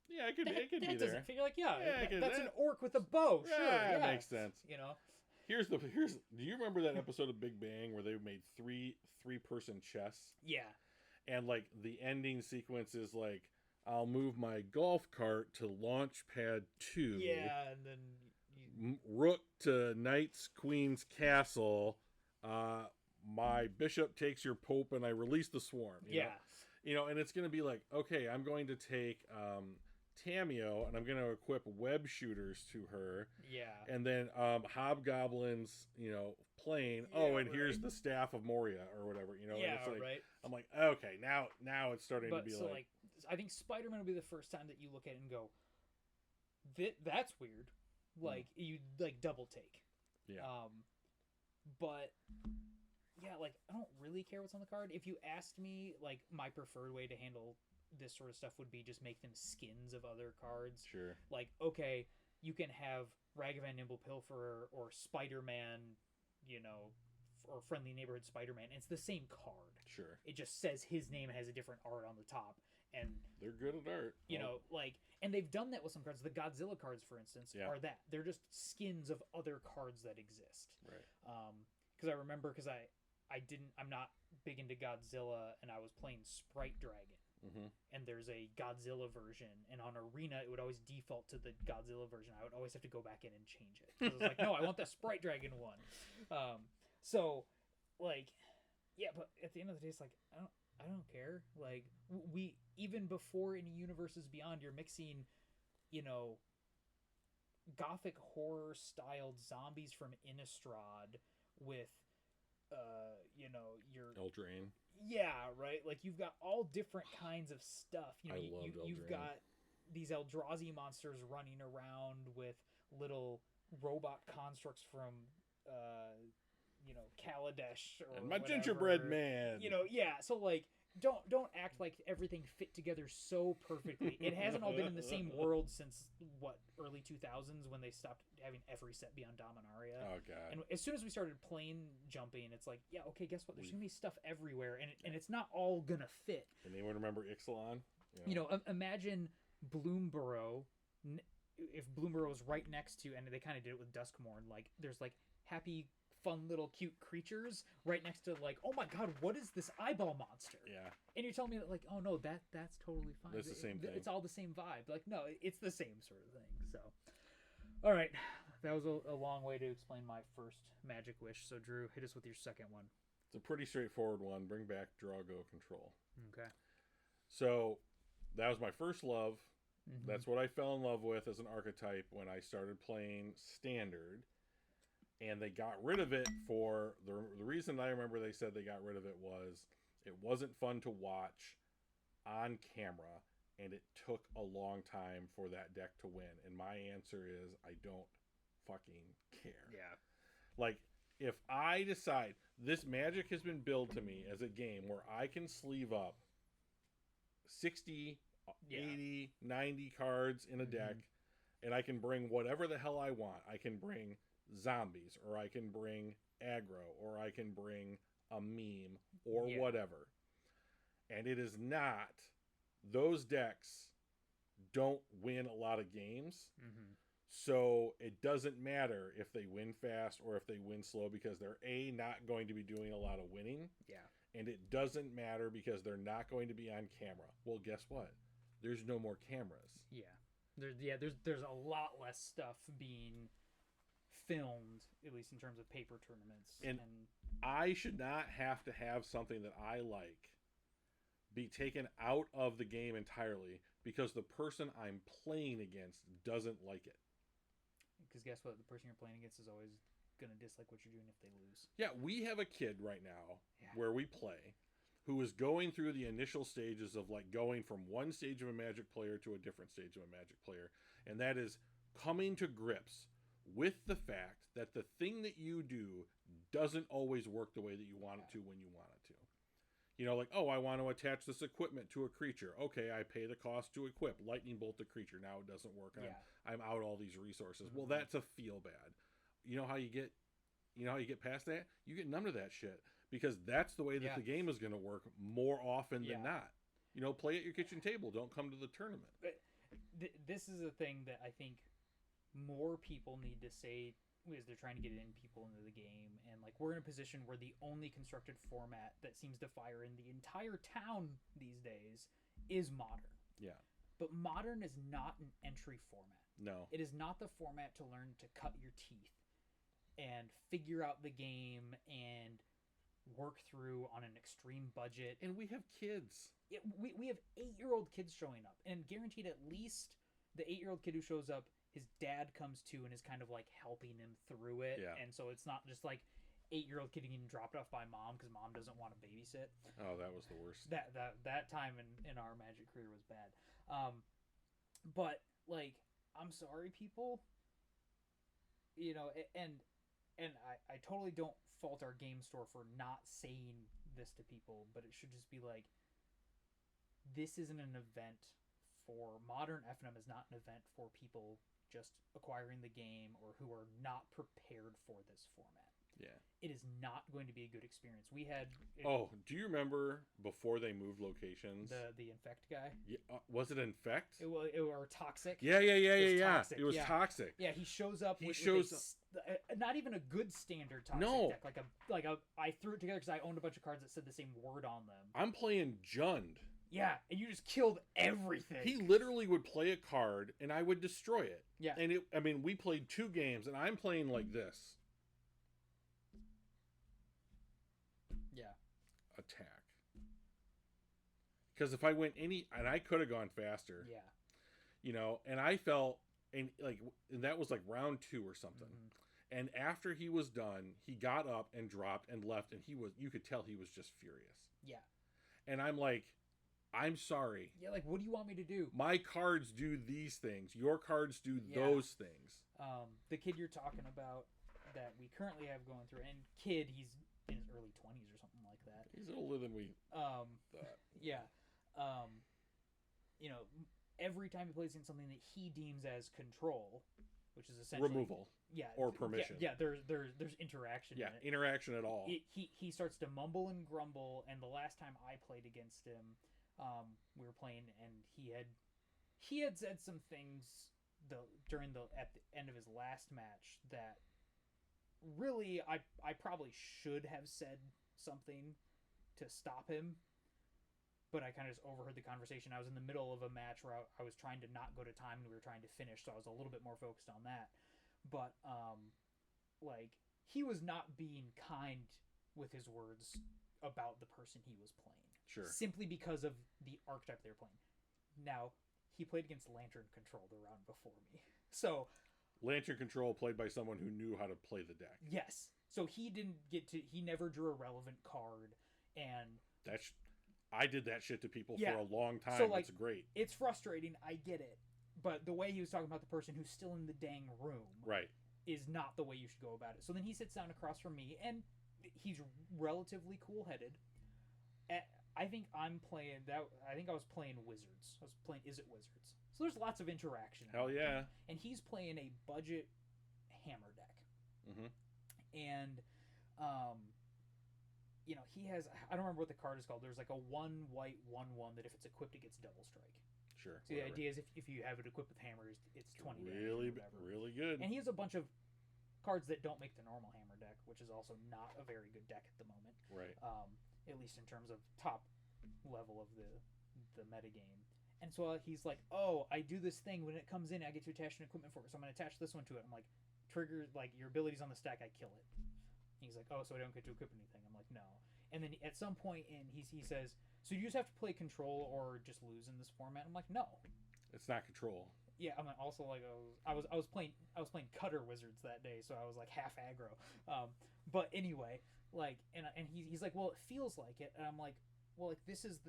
yeah, it could be that there. Doesn't fit. You're like, yeah, Yeah, that's an orc with a bow. Sure, Yeah, yeah, it makes sense. You know. Do you remember that episode of Big Bang where they made three-person chess? Yeah. And like the ending sequence is like, I'll move my golf cart to launch pad 2. Yeah, and then Rook to Knight's Queen's Castle. My bishop takes your pope, and I release the swarm. You know? You know, and it's going to be like, okay, I'm going to take Tamio, and I'm going to equip web shooters to her. Yeah. And then Hobgoblin's, you know, plane. And here's the Staff of Moria or whatever, you know. Yeah, and it's like, right. I'm like, okay, now it's starting to be so like, I think Spider-Man will be the first time that you look at it and go, that's weird. Like, you, like, double take. Yeah. But, yeah, like, I don't really care what's on the card. If you asked me, like, my preferred way to handle this sort of stuff would be just make them skins of other cards. Sure. Like, okay, you can have Ragavan Nimble Pilferer or Spider-Man, you know, or Friendly Neighborhood Spider-Man. And it's the same card. Sure. It just says his name and has a different art on the top. And they're good at art. You know, like, and they've done that with some cards. The Godzilla cards, for instance, are that. They're just skins of other cards that exist. Right. Because I remember, I'm not big into Godzilla, and I was playing Sprite Dragon. And there's a Godzilla version, and on Arena it would always default to the Godzilla version. I would always have to go back in and change it. I was like, no, I want the Sprite Dragon one. So, like, yeah, but at the end of the day, it's like, I don't care. Like, we, even before any Universes Beyond, you're mixing, you know, gothic horror styled zombies from Innistrad with, you know, your Eldraine. Yeah, right. Like, you've got all different kinds of stuff. You know, you've Eldraine. got these Eldrazi monsters running around with little robot constructs from, you know, Kaladesh or and my whatever. gingerbread man. You know, yeah. So, like, don't act like everything fit together so perfectly. It hasn't all been in the same world since early 2000s when they stopped having every set beyond Dominaria. Oh god. And as soon as we started plane jumping, it's like, yeah, okay, guess what? There's gonna be stuff everywhere, and it's not all gonna fit. Can anyone remember Ixalan? You know, imagine Bloomborough. If Bloomborough was right next to, and they kind of did it with Duskmourn, like there's like happy, fun little cute creatures right next to, like, oh my god, what is this eyeball monster? Yeah. And you're telling me that, like, oh no, that's totally fine. It's the same thing. It's all the same vibe. Like, no, it's the same sort of thing. So, all right, that was a long way to explain my first Magic wish. So, Drew, hit us with your second one. It's a pretty straightforward one. Bring back Drago control. Okay. So, that was my first love. That's what I fell in love with as an archetype when I started playing Standard. And they got rid of it for the reason I remember they said they got rid of it was it wasn't fun to watch on camera, and it took a long time for that deck to win. And my answer is I don't fucking care. Yeah. Like, if I decide this Magic has been billed to me as a game where I can sleeve up 60, 80, 90 cards in a deck, and I can bring whatever the hell I want. I can bring zombies, or I can bring aggro, or I can bring a meme, or Yeah. whatever. And it is not, those decks don't win a lot of games. Mm-hmm. So it doesn't matter if they win fast or if they win slow, because they're not going to be doing a lot of winning. Yeah. And it doesn't matter because they're not going to be on camera. Well, guess what? There's no more cameras. There's a lot less stuff being filmed, at least in terms of paper tournaments. And I should not have to have something that I like be taken out of the game entirely because the person I'm playing against doesn't like it. Because guess what? The person you're playing against is always going to dislike what you're doing if they lose. Yeah, we have a kid right now where we play who is going through the initial stages of like going from one stage of a Magic player to a different stage of a Magic player. And that is coming to grips with the fact that the thing that you do doesn't always work the way that you want it to when you want it to. You know, like, oh, I want to attach this equipment to a creature. Okay, I pay the cost to equip lightning bolt the creature. Now it doesn't work. And I'm out all these resources. Well, that's a feel bad. You know how you get past that? You get numb to that shit because that's the way that the game is going to work more often than not. You know, play at your kitchen table. Don't come to the tournament. But this is a thing that I think more people need to say as they're trying to get people into the game. And like, we're in a position where the only constructed format that seems to fire in the entire town these days is Modern. Yeah. But Modern is not an entry format. No. It is not the format to learn to cut your teeth and figure out the game and work through on an extreme budget. And we have kids. We have 8-year-old kids showing up, and guaranteed at least the 8-year-old kid who shows up, his dad comes to and is kind of like helping him through it. Yeah. And so it's not just like 8-year-old kid getting dropped off by mom because mom doesn't want to babysit. Oh, that was the worst. That time in our Magic career was bad. But like, I'm sorry, people. You know, and I totally don't fault our game store for not saying this to people, but it should just be like, this isn't an event for Modern FNM is not an event for people just acquiring the game or who are not prepared for this format. Yeah. It is not going to be a good experience. We had... do you remember before they moved locations? The Infect guy? Yeah, was it Infect? Or Toxic? Yeah. Toxic, It was Toxic. Yeah, he shows up not even a good standard Toxic deck. I threw it together because I owned a bunch of cards that said the same word on them. I'm playing Jund. Yeah, and you just killed everything. He literally would play a card, and I would destroy it. Yeah. And we played 2 games, and I'm playing like this. Yeah. Attack. Because if I went and I could have gone faster. Yeah. You know, and I felt, and that was like round 2 or something. Mm-hmm. And after he was done, he got up and dropped and left, and you could tell he was just furious. Yeah. And I'm like, I'm sorry. Yeah, like, what do you want me to do? My cards do these things. Your cards do those things. The kid you're talking about that we currently have going through, and kid, he's in his early 20s or something like that. He's older than we thought. Yeah. You know, every time he plays in something that he deems as control, which is essentially... removal. Yeah. Or permission. Yeah, there's interaction in it. Interaction at all. He starts to mumble and grumble, and the last time I played against him, we were playing, and he had said some things at the end of his last match that really I probably should have said something to stop him, but I kind of just overheard the conversation. I was in the middle of a match where I was trying to not go to time, and we were trying to finish, so I was a little bit more focused on that. But like, he was not being kind with his words about the person he was playing. Sure. Simply because of the archetype they were playing. Now, he played against Lantern Control the round before me. So... Lantern Control played by someone who knew how to play the deck. Yes. So he never drew a relevant card, and... I did that shit to people for a long time. So, like, it's great. It's frustrating, I get it. But the way he was talking about the person who's still in the dang room... Right. ...is not the way you should go about it. So then he sits down across from me, and he's relatively cool-headed. I think I'm playing that. I think I was playing Wizards. I was playing Izzet Wizards. So there's lots of interaction. Hell yeah! And he's playing a budget hammer deck. Mm-hmm. And You know, he has, I don't remember what the card is called. There's like a 1 white 1/1 that if it's equipped, it gets double strike. Sure. So the idea is if you have it equipped with hammers, it's 20 really, damage or whatever. really good. And he has a bunch of cards that don't make the normal hammer deck, which is also not a very good deck at the moment. Right. At least in terms of top level of the meta game. And so he's like, oh, I do this thing when it comes in, I get to attach an equipment for it, so I'm gonna attach this one to it. I'm like, trigger, like, your abilities on the stack, I kill it. And he's like, oh, so I don't get to equip anything. I'm like, no. And then at some point he says, so you just have to play control or just lose in this format. I'm like, no. It's not control. Yeah, I'm also like, I was playing Cutter Wizards that day, so I was like half aggro. But anyway, like, and he's like, well, it feels like it, and I'm like, well, like, this is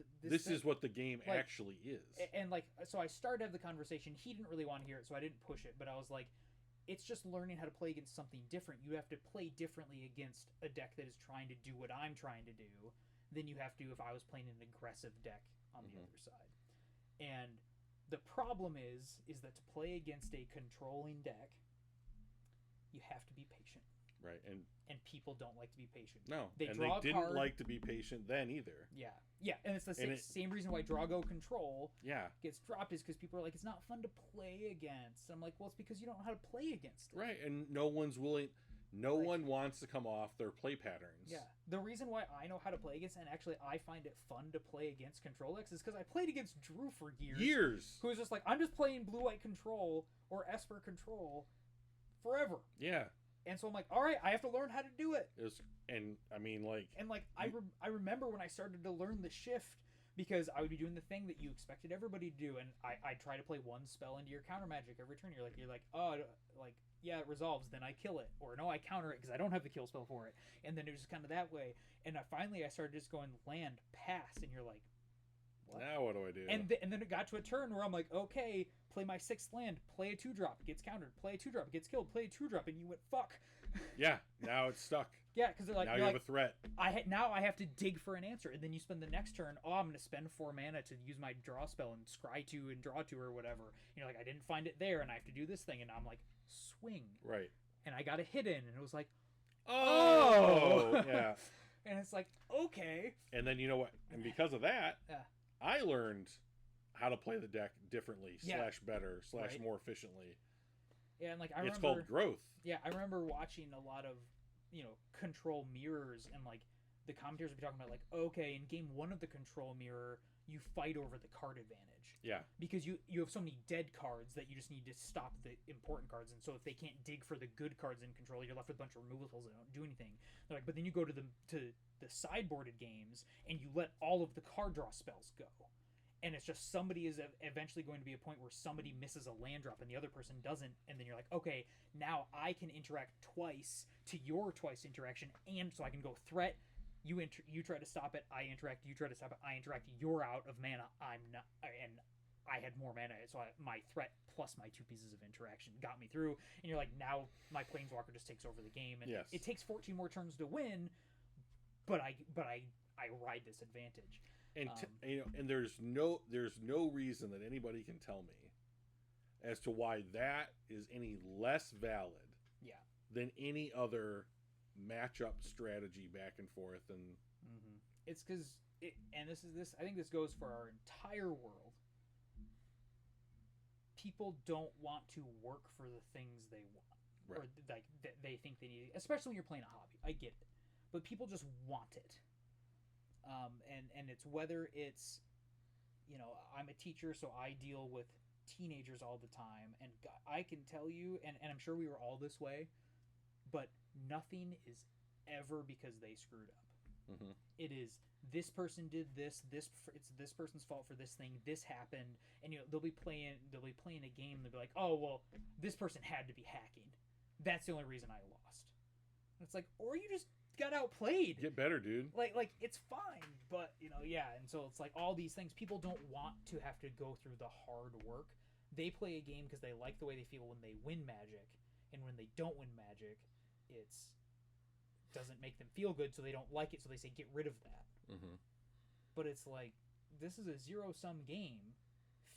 what the game like, actually is. And like, so I started to have the conversation. He didn't really want to hear it, so I didn't push it. But I was like, it's just learning how to play against something different. You have to play differently against a deck that is trying to do what I'm trying to do than you have to if I was playing an aggressive deck on the other side. And the problem is that to play against a controlling deck, you have to be patient. Right, and people don't like to be patient. No, they didn't like to be patient then either. Yeah, and it's the same reason why Drago Control gets dropped is because people are like, it's not fun to play against. I'm like, well, it's because you don't know how to play against it. Right, and no one's willing. No one wants to come off their play patterns. Yeah, the reason why I know how to play against, and actually I find it fun to play against Control X, is because I played against Drew for years. Who was just like, I'm just playing Blue-White Control or Esper Control forever. Yeah. And so I'm like, all right, I have to learn how to do it. I remember when I started to learn the shift, because I would be doing the thing that you expected everybody to do, and I try to play one spell into your counter magic every turn. You're like, oh, like, yeah, it resolves, then I kill it, or no, I counter it because I don't have the kill spell for it, and then it was just kind of that way. And I started just going land, pass, and you're like, what? Now what do I do? And then it got to a turn where I'm like, okay, play my 6th land, play a 2-drop, gets countered, play a 2-drop, gets killed, play a 2-drop, and you went, fuck. Yeah, now it's stuck. Yeah, because they're like, now you have a threat. Now I have to dig for an answer, and then you spend the next turn, I'm going to spend 4 mana to use my draw spell and scry 2 and draw 2 or whatever. And you're like, I didn't find it there, and I have to do this thing, and I'm like, swing. Right. And I got a hit in, and it was like, oh! Yeah. And it's like, okay. And then you know what? And because of that, I learned how to play the deck differently, / better, / more efficiently. Yeah, and like it's called growth. Yeah, I remember watching a lot of, control mirrors, and like the commentators would be talking about like, okay, in game 1 of the control mirror, you fight over the card advantage. Yeah. Because you have so many dead cards that you just need to stop the important cards, and so if they can't dig for the good cards in control, you're left with a bunch of removal spells that don't do anything. They're like, but then you go to the sideboarded games and you let all of the card draw spells go. And it's just somebody is eventually going to be a point where somebody misses a land drop and the other person doesn't. And then you're like, okay, now I can interact twice to your twice interaction. And so I can go threat. You try to stop it. I interact. You try to stop it. I interact. You're out of mana. I'm not. And I had more mana. So my threat plus my 2 pieces of interaction got me through. And you're like, now my Planeswalker just takes over the game. And it takes 14 more turns to win. But I ride this advantage. And and there's no reason that anybody can tell me as to why that is any less valid than any other matchup strategy back and forth. And it's because I think this goes for our entire world. People don't want to work for the things they want, or like they think they need, especially when you're playing a hobby. I get it, but people just want it. And it's whether it's, I'm a teacher, so I deal with teenagers all the time, and I can tell you, and I'm sure we were all this way, but nothing is ever because they screwed up. It is, this person did this, it's this person's fault for this thing, this happened, and they'll be playing a game, and they'll be like, oh, well, this person had to be hacking. That's the only reason I lost. And it's like, or you just got outplayed. Get better, dude. Like it's fine, but and so it's like all these things. People don't want to have to go through the hard work. They play a game because they like the way they feel when they win Magic, and when they don't win Magic, it's doesn't make them feel good, so they don't like it, so they say get rid of that. But it's like, this is a zero-sum game.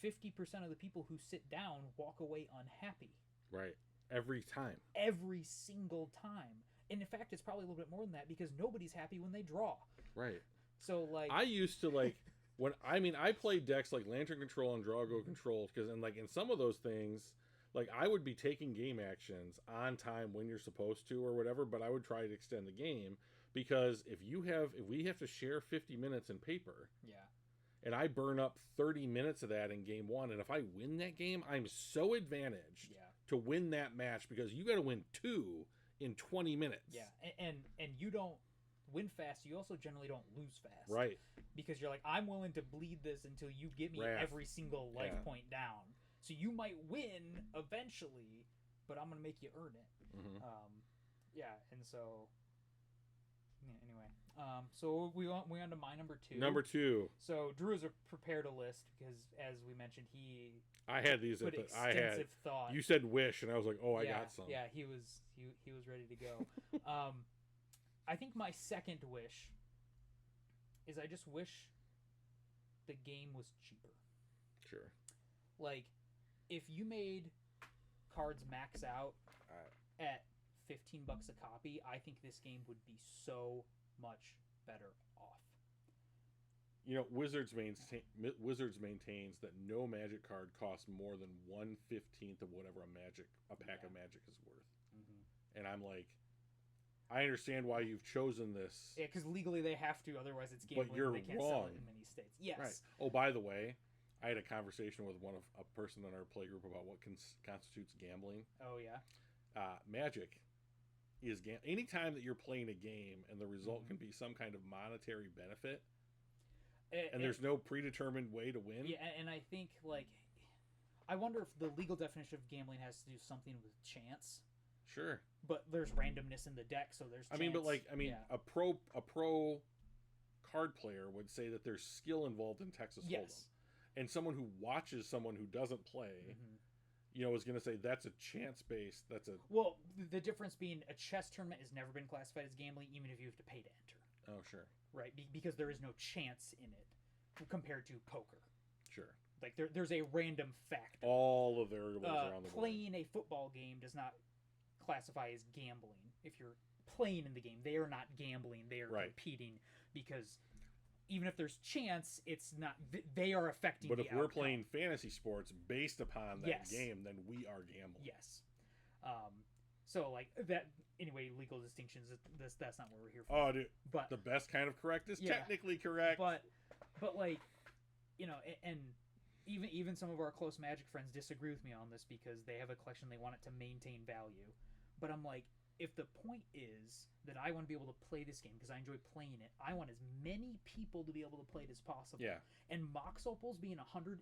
50% of the people who sit down walk away unhappy. Right. Every time. Every single time. And in fact, it's probably a little bit more than that because nobody's happy when they draw. Right. So like, I used to like when I played decks like Lantern Control and Draw-Go Control because and like in some of those things, like I would be taking game actions on time when you're supposed to or whatever, but I would try to extend the game because if we have to share 50 minutes in paper, yeah, and I burn up 30 minutes of that in game one, and if I win that game, I'm so advantaged yeah, to win that match because you got to win 2 in 20 minutes. yeah, and you don't win fast. You also generally don't lose fast, Right. Because you're like, I'm willing to bleed this until you get me Wrath. every single life Yeah. point down. So you might win eventually, but I'm gonna make you earn it. Mhm. Yeah, and so yeah, anyway, so we on to my number 2. Number 2, So Drew has prepared a list because, as we mentioned, he I had these put at the, extensive thought. you said wish, and I was like, oh, I yeah, got some. Yeah, he was ready to go. I think my second wish is I just wish the game was cheaper. Sure. Like, if you made cards max out at $15 a copy, I think this game would be so much better off. You know, Wizards maintains that no Magic card costs more than 1/15 of whatever a pack of Magic is worth. Mm-hmm. And I'm like, I understand why you've chosen this. Yeah, because legally they have to, otherwise it's gambling. But you're they can't sell wrong. it in many states. Yes. Right. Oh, by the way, I had a conversation with a person in our play group about what constitutes gambling. Oh yeah. Magic is anytime that you're playing a game and the result Mhm. can be some kind of monetary benefit, and there's no predetermined way to win. Yeah, and I think like, I wonder if the legal definition of gambling has to do something with chance. Sure. But there's randomness in the deck, so there's chance. Yeah. a pro card player would say that there's skill involved in Texas Hold'em. Yes. And someone who watches someone who doesn't play, is going to say that's a chance based. Well, the difference being a chess tournament has never been classified as gambling, even if you have to pay to enter. Oh, sure. Right, because there is no chance in it compared to poker. Sure. Like there's a random factor. All the variables around the board. Playing a football game does not classify as gambling. If you're playing in the game, they are not gambling. They are competing because even if there's chance, it's not. They are affecting. But the if we're outcome. playing fantasy sports based upon that game, then we are gambling. Yes. So like that. Anyway, legal distinctions. That's not what we're here for. Oh, dude. But the best kind of correct is technically correct. But like, and even some of our close Magic friends disagree with me on this because they have a collection, they want it to maintain value. But I'm like, if the point is that I want to be able to play this game because I enjoy playing it, I want as many people to be able to play it as possible. Yeah. And Mox Opals being $180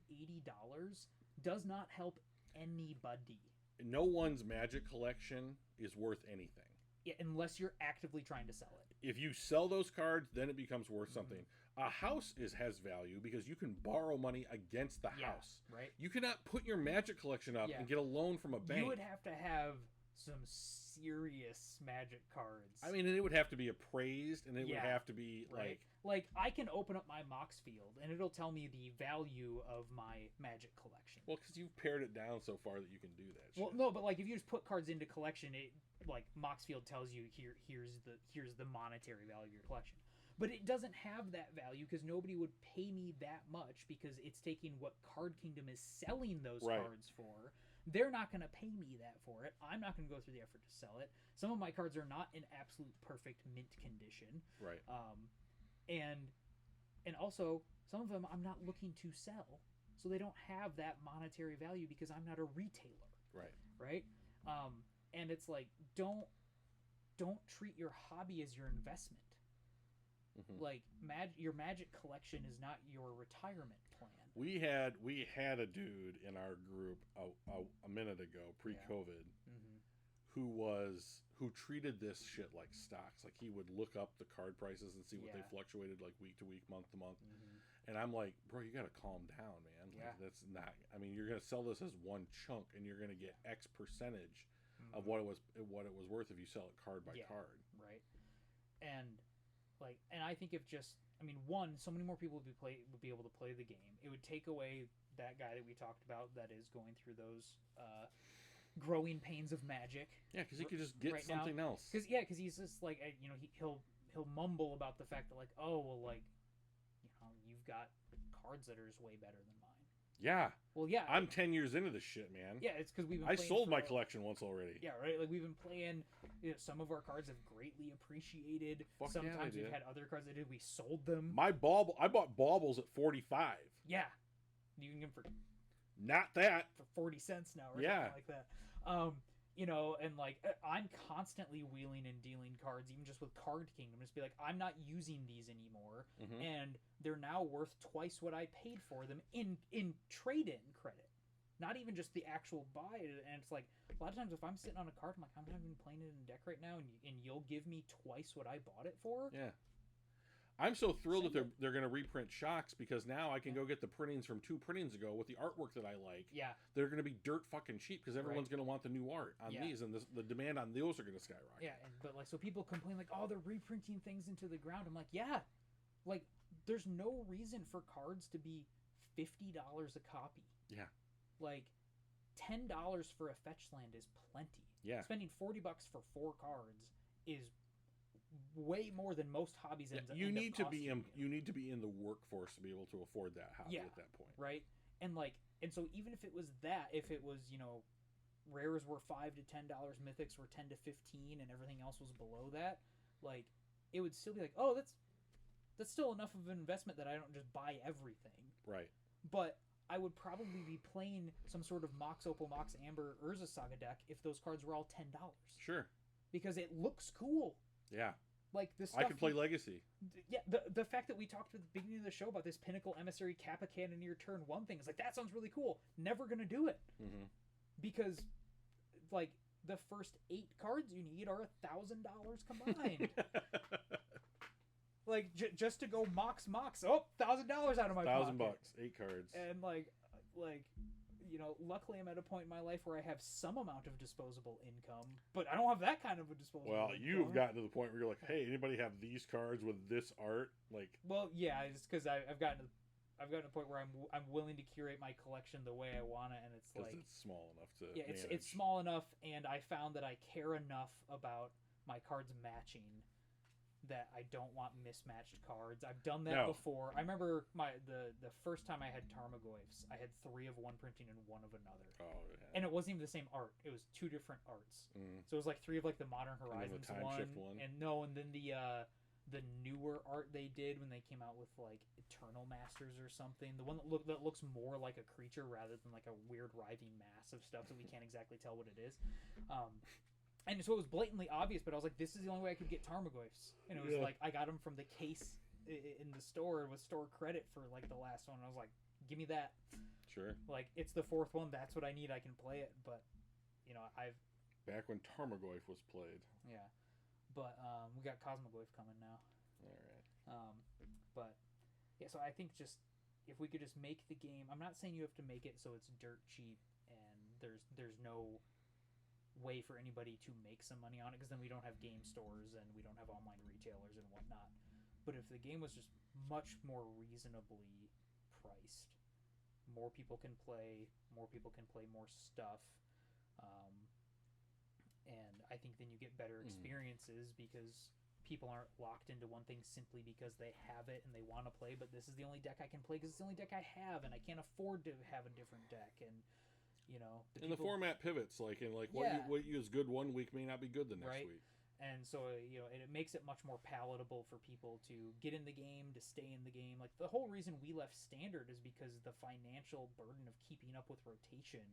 does not help anybody. No one's Magic collection is worth anything. Yeah, unless you're actively trying to sell it. If you sell those cards, then it becomes worth something. A house has value because you can borrow money against the house. Right. You cannot put your Magic collection up and get a loan from a bank. You would have to have some serious Magic cards. I mean, and it would have to be appraised, and it would have to be like I can open up my Mox field, and it'll tell me the value of my Magic collection. Well, because you've pared it down so far that you can do that. Well, no, but like if you just put cards into collection, it like Mox field tells you here's the monetary value of your collection. But it doesn't have that value because nobody would pay me that much because it's taking what Card Kingdom is selling those cards for. They're not going to pay me that for it. I'm not going to go through the effort to sell it. Some of my cards are not in absolute perfect mint condition. Right. And also some of them I'm not looking to sell, so they don't have that monetary value because I'm not a retailer. Right. Right. And it's like don't treat your hobby as your investment. Mm-hmm. Like your Magic collection is not your retirement plan. We had a dude in our group a minute ago, pre-COVID, who treated this shit like stocks. Like he would look up the card prices and see what they fluctuated like week to week, month to month. And I'm like, bro, you got to calm down, man. Like, that's not. I mean, you're gonna sell this as one chunk, and you're gonna get X percentage of what it was worth if you sell it card by card. Right. And I think if just, I mean, one, so many more people would be able to play the game. It would take away that guy that we talked about that is going through those Growing Pains of Magic. Yeah, because he could just get right now. something else. Because he's just like, you know, he'll mumble about the fact that like, oh well, like, you know, you've got cards that are just way better than mine. Yeah. Well, yeah. I'm 10 years into this shit, man. Yeah, it's because we've been. I playing sold for, my collection once already. Yeah, right. Like we've been playing. You know, some of our cards have greatly appreciated. Fuck Sometimes yeah, they we've did. had other cards that did. We sold them. I bought baubles at 45. Yeah, you can get them Not that. for 40 cents now, or Yeah. something like that. You know, and like I'm constantly wheeling and dealing cards, even just with Card Kingdom. Just be like, I'm not using these anymore, Mhm. and they're now worth twice what I paid for them in trade-in credit. Not even just the actual buy. And it's like a lot of times if I'm sitting on a card, I'm like, I'm not even playing it in deck right now, and you'll give me twice what I bought it for. Yeah. I'm so thrilled that Send they're going to reprint Shocks because now I can go get the printings from 2 printings ago with the artwork that I like. Yeah. They're going to be dirt fucking cheap because everyone's going to want the new art on Yeah. these, and the demand on those are going to skyrocket. Yeah, but like, so people complain like, oh, they're reprinting things into the ground. I'm like, yeah, like there's no reason for cards to be $50 a copy. Yeah. Like $10 for a fetch land is plenty. Yeah. Spending $40 for 4 cards is way more than most hobbies Yeah, end up you need to be costing in the workforce to be able to afford that hobby Yeah. at that point. right? And like, and so even if it was that, if it was, you know, rares were $5 to $10, mythics were 10 to 15, and everything else was below that, like it would still be like, oh, that's still enough of an investment that I don't just buy everything. Right. But I would probably be playing some sort of Mox Opal, Mox Amber, Urza Saga deck if those cards were all $10. Sure. Because it looks cool. Yeah. Like this stuff. I could play Legacy. Yeah, the fact that we talked at the beginning of the show about this Pinnacle Emissary Kappa Cannoneer turn 1 thing is like, that sounds really cool. Never gonna do it. Mm-hmm. Because, like, the first 8 cards you need are $1,000 combined. Like, just to go Mox, oh, $1,000 out of my pocket. $1,000, 8 cards. And like, you know, luckily I'm at a point in my life where I have some amount of disposable income, but I don't have that kind of a disposable Well, income. you've gotten to the point where you're like, hey, anybody have these cards with this art? Like, Well, yeah, it's because I've gotten to the point where I'm willing to curate my collection the way I want it, and it's because like, it's small enough to yeah, manage. it's small enough, and I found that I care enough about my cards matching that I don't want mismatched cards. I've done that No. before. I remember the first time I had Tarmogoyfs, I had 3 of one printing and 1 of another. Oh, yeah. And it wasn't even the same art. It was 2 different arts. Mm. So it was like 3 of like the Modern then the Horizons Time one, Shift one. and then the newer art they did when they came out with like Eternal Masters or something. The one that looks more like a creature rather than like a weird writhing mass of stuff that we can't exactly tell what it is. And so it was blatantly obvious, but I was like, this is the only way I could get Tarmogoyfs. And it was Yeah. like, I got them from the case in the store with store credit for like the last one. I was like, give me that. Sure. Like, it's the 4th one. That's what I need. I can play it. But, you know, Back when Tarmogoyf was played. yeah. But we got Cosmogoyf coming now. All right. But, yeah, so I think just, if we could just make the game, I'm not saying you have to make it so it's dirt cheap and there's no way for anybody to make some money on it, because then we don't have game stores and we don't have online retailers and whatnot. But if the game was just much more reasonably priced, more people can play more stuff, and I think then you get better experiences because people aren't locked into one thing simply because they have it and they want to play, but this is the only deck I can play because it's the only deck I have, and I can't afford to have a different deck. And you know, The format pivots, like, and like Yeah. what you is good one week may not be good the next Right. week. And so, you know, and it makes it much more palatable for people to get in the game, to stay in the game. Like, the whole reason we left Standard is because the financial burden of keeping up with rotation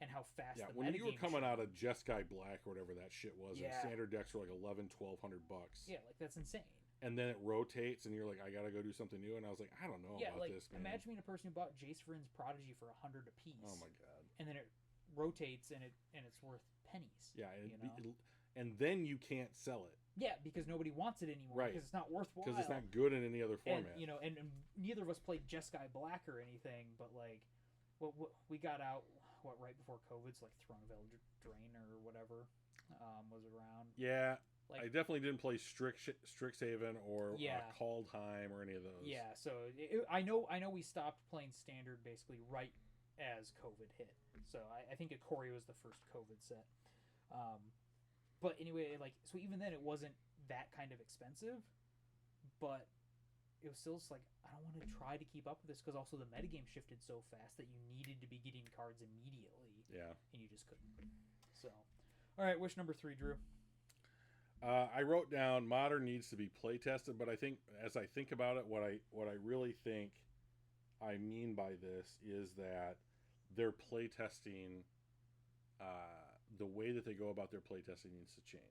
and how fast Yeah, the when you were metagame coming out changed. of Jeskai Black or whatever that shit was, and Yeah. standard decks were like $1,100-$1,200. Yeah, like, that's insane. And then it rotates, and you're like, I gotta go do something new. And I was like, I don't know Yeah, about like, this, man. imagine being a person who bought Jace Vryn's Prodigy for $100 a piece. Oh my god. And then it rotates and it's worth pennies. Yeah, you know? and then you can't sell it Yeah, because nobody wants it anymore. Right. Because it's not worthwhile. because it's not good in any other And, format. you know, and neither of us played Jeskai Black or anything, but like, what we got out right before COVID, so like Throne of Eldraine or whatever was around. Yeah, Like, I definitely didn't play Strixhaven or Yeah. Kaldheim or any of those. yeah, so I know we stopped playing Standard basically right as COVID hit. So I think Ikoria was the first COVID set. But anyway, like, so even then it wasn't that kind of expensive, but it was still just like, I don't want to try to keep up with this because also the metagame shifted so fast that you needed to be getting cards immediately. Yeah. And you just couldn't. So, all right, wish number 3, Drew. I wrote down Modern needs to be play tested, but I think as I think about it, what I really think I mean by this is that their play testing, the way that they go about their play testing needs to change.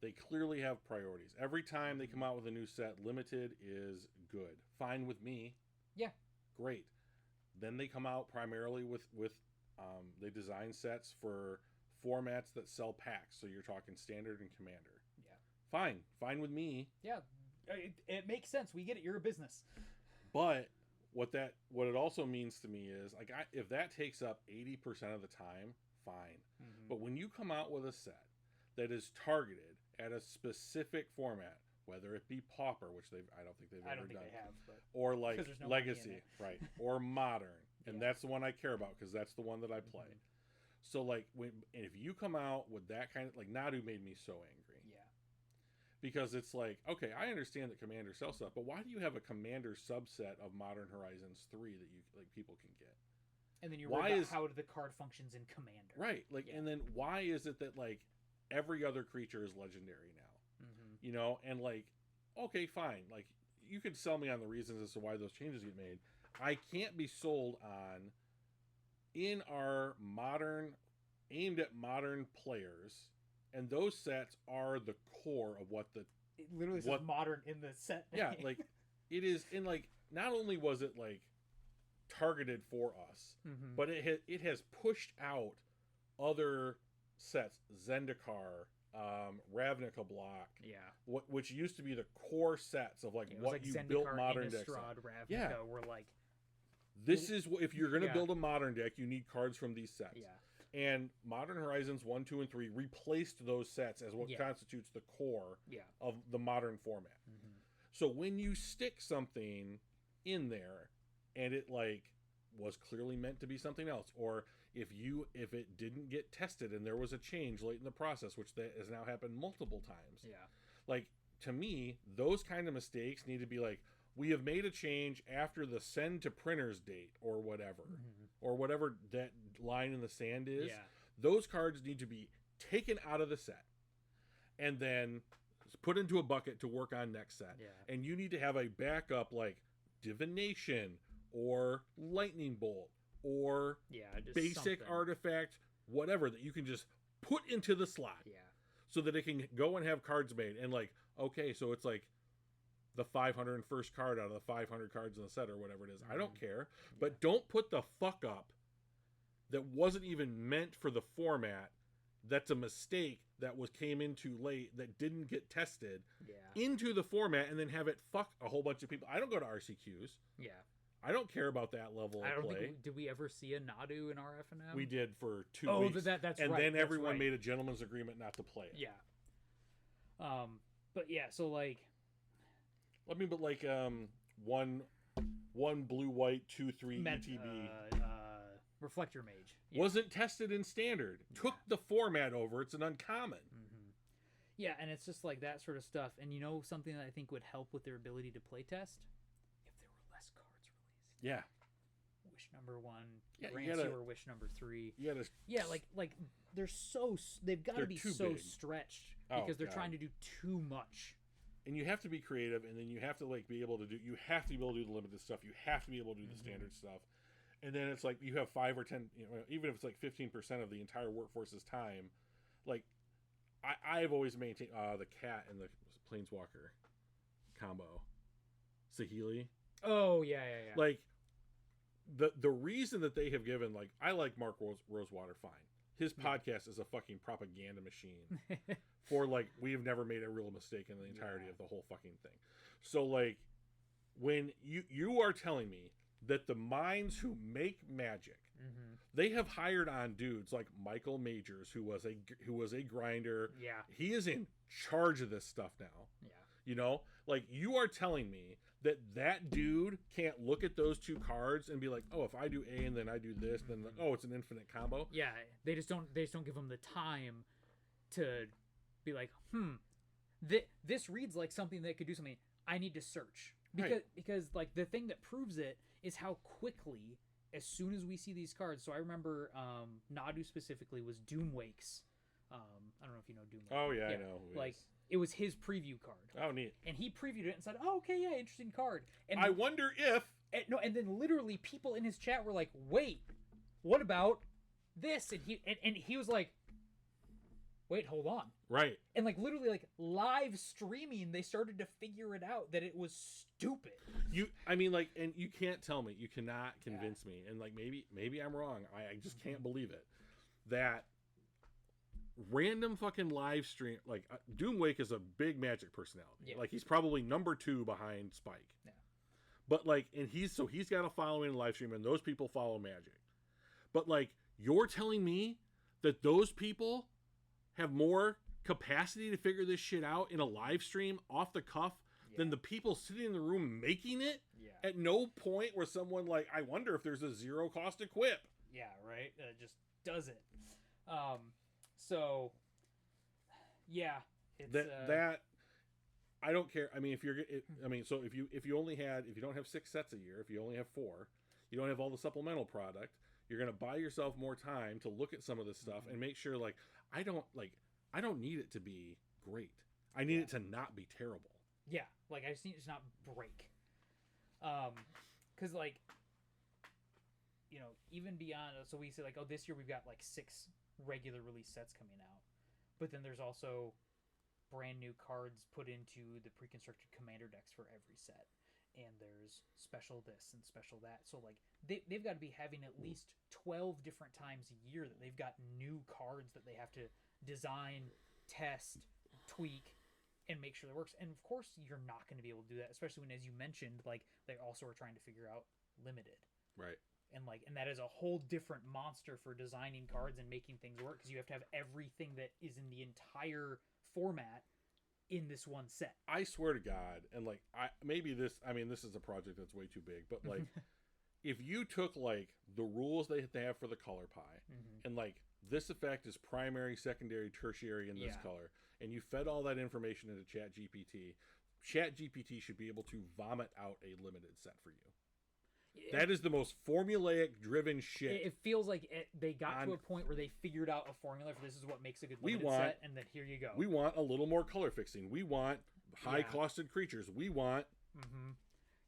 They clearly have priorities. Every time they come out with a new set, limited is good. Fine with me. Yeah. Great. Then they come out primarily with they design sets for formats that sell packs. So you're talking standard and commander. Yeah. Fine with me. Yeah. It makes sense. We get it. You're a business. But what it also means to me is like if that takes up 80% of the time, fine. Mm-hmm. But when you come out with a set that is targeted at a specific format, whether it be Pauper, which I don't think they've ever done, they have, but or like no Legacy, right, or Modern, and Yeah. that's the one I care about because that's the one that I play. Mm-hmm. So like if you come out with that kind of like Nadu made me so angry. Yeah. Because it's like, okay, I understand that Commander sells stuff, but why do you have a Commander subset of Modern Horizons 3 that you like people can get? And then you're worried about how the card functions in Commander. Right. Like, Yeah. And then why is it that like every other creature is legendary now? Mm-hmm. You know, and like, okay, fine. Like, you could sell me on the reasons as to why those changes get made. I can't be sold on in our modern, aimed at modern players, and those sets are the core of what the. It literally says Modern in the set. Yeah, like, it is, and like, not only was it like targeted for us, mm-hmm. but it has pushed out other sets, Zendikar, Ravnica Block, yeah, which used to be the core sets of like what you Zendikar, built modern decks. Ravnica were like, this is if you're going to Yeah. build a modern deck, you need cards from these sets. yeah, And Modern Horizons 1, 2, and 3 replaced those sets as what Yeah. constitutes the core yeah, of the modern format. mm-hmm. So when you stick something in there and it like was clearly meant to be something else, or if it didn't get tested and there was a change late in the process, which that has now happened multiple times. yeah, Like, to me, those kind of mistakes need to be like, we have made a change after the send to printers date or whatever, mm-hmm. or whatever that line in the sand is. yeah, Those cards need to be taken out of the set and then put into a bucket to work on next set. yeah, And you need to have a backup like Divination or Lightning Bolt or yeah, just basic something. artifact, whatever, that you can just put into the slot Yeah, so that it can go and have cards made. And like, okay, so it's like the 501st card out of the 500 cards in the set or whatever it is. I don't care. But don't put the fuck up that wasn't even meant for the format, that's a mistake that came in too late, that didn't get tested, yeah, into the format and then have it fuck a whole bunch of people. I don't go to RCQs. yeah. I don't care about that level I of don't play. think did we ever see a Nadu in RFNM? We did for 2 Oh, weeks. that's and right. then that's everyone right. made a gentleman's agreement not to play it. Yeah. But yeah, so like, I mean, but like one blue white 2/3 ETB Reflector Mage yeah. wasn't tested in standard. Took the format over. It's an uncommon. Mm-hmm. Yeah, and it's just like that sort of stuff. And you know something that I think would help with their ability to playtest? If there were less cards released. Yeah. Wish number 1, Yeah, grants you or wish number 3. You gotta, Yeah, like they've got to be too so big. stretched Oh, because they're God. trying to do too much. and you have to be creative, and then you have to like be able to do. You have to be able to do the limited stuff. You have to be able to do the standard stuff. And then it's like you have 5 or 10, even if it's like 15% of the entire workforce's time. Like, I've always maintained the cat and the planeswalker combo, Saheeli. Oh yeah. Like, the reason that they have given, like, I like Mark Rosewater fine. His podcast is a fucking propaganda machine for like, we have never made a real mistake in the entirety of the whole fucking thing. So like, when you are telling me that the minds who make Magic, they have hired on dudes like Michael Majors, who was a grinder. Yeah. He is in charge of this stuff now. Yeah. You know, like you are telling me that dude can't look at those two cards and be like, oh, if I do A and then I do this, then oh, it's an infinite combo. Yeah, they just don't give them the time to be like, this reads like something that could do something. I need to search because like the thing that proves it is how quickly, as soon as we see these cards. So I remember Nadu specifically was Doomwake's. I don't know if you know Doomwake. Oh yeah, I know. Like it was his preview card. Oh, neat. And he previewed it and said, "Oh, okay, yeah, interesting card." And I wonder if and then literally people in his chat were like, "Wait, what about this?" And he was like, "Wait, hold on." Right. And like literally like live streaming, they started to figure it out that it was stupid. I mean, like, and you can't tell me, you cannot convince me, and like maybe I'm wrong. I just can't believe it. That random fucking live stream, like Doomwake is a big Magic personality. Yeah. Like he's probably number 2 behind Spike. Yeah. But like, and he's got a following in live stream, and those people follow Magic. But like, you're telling me that those people have more capacity to figure this shit out in a live stream off the cuff than the people sitting in the room making it? Yeah. At no point where someone like, I wonder if there's a zero cost equip. Yeah, right. Just does it. So yeah, it's that I don't care. I mean, if so if you don't have 6 sets a year, if you only have 4, you don't have all the supplemental product, you're going to buy yourself more time to look at some of this stuff and make sure, like, I don't need it to be great. I need it to not be terrible. Yeah, like I just need it to not break. Because like, you know, even beyond, so we say like, oh, this year we've got like 6 regular release sets coming out, but then there's also brand new cards put into the pre-constructed commander decks for every set, and there's special this and special that. So like they've got to be having at least 12 different times a year that they've got new cards that they have to design, test, tweak, and make sure that works. And of course you're not going to be able to do that, especially when, as you mentioned, like they also are trying to figure out limited. Right. And that is a whole different monster for designing cards and making things work, because you have to have everything that is in the entire format in this one set. I swear to God, and like this is a project that's way too big, but like if you took like the rules they have for the color pie and like this effect is primary, secondary, tertiary in this color, and you fed all that information into ChatGPT should be able to vomit out a limited set for you. That is the most formulaic driven shit. It feels like they got to a point where they figured out a formula for this is what makes a good limited set, and then here you go. We want a little more color fixing. We want high costed creatures. We want.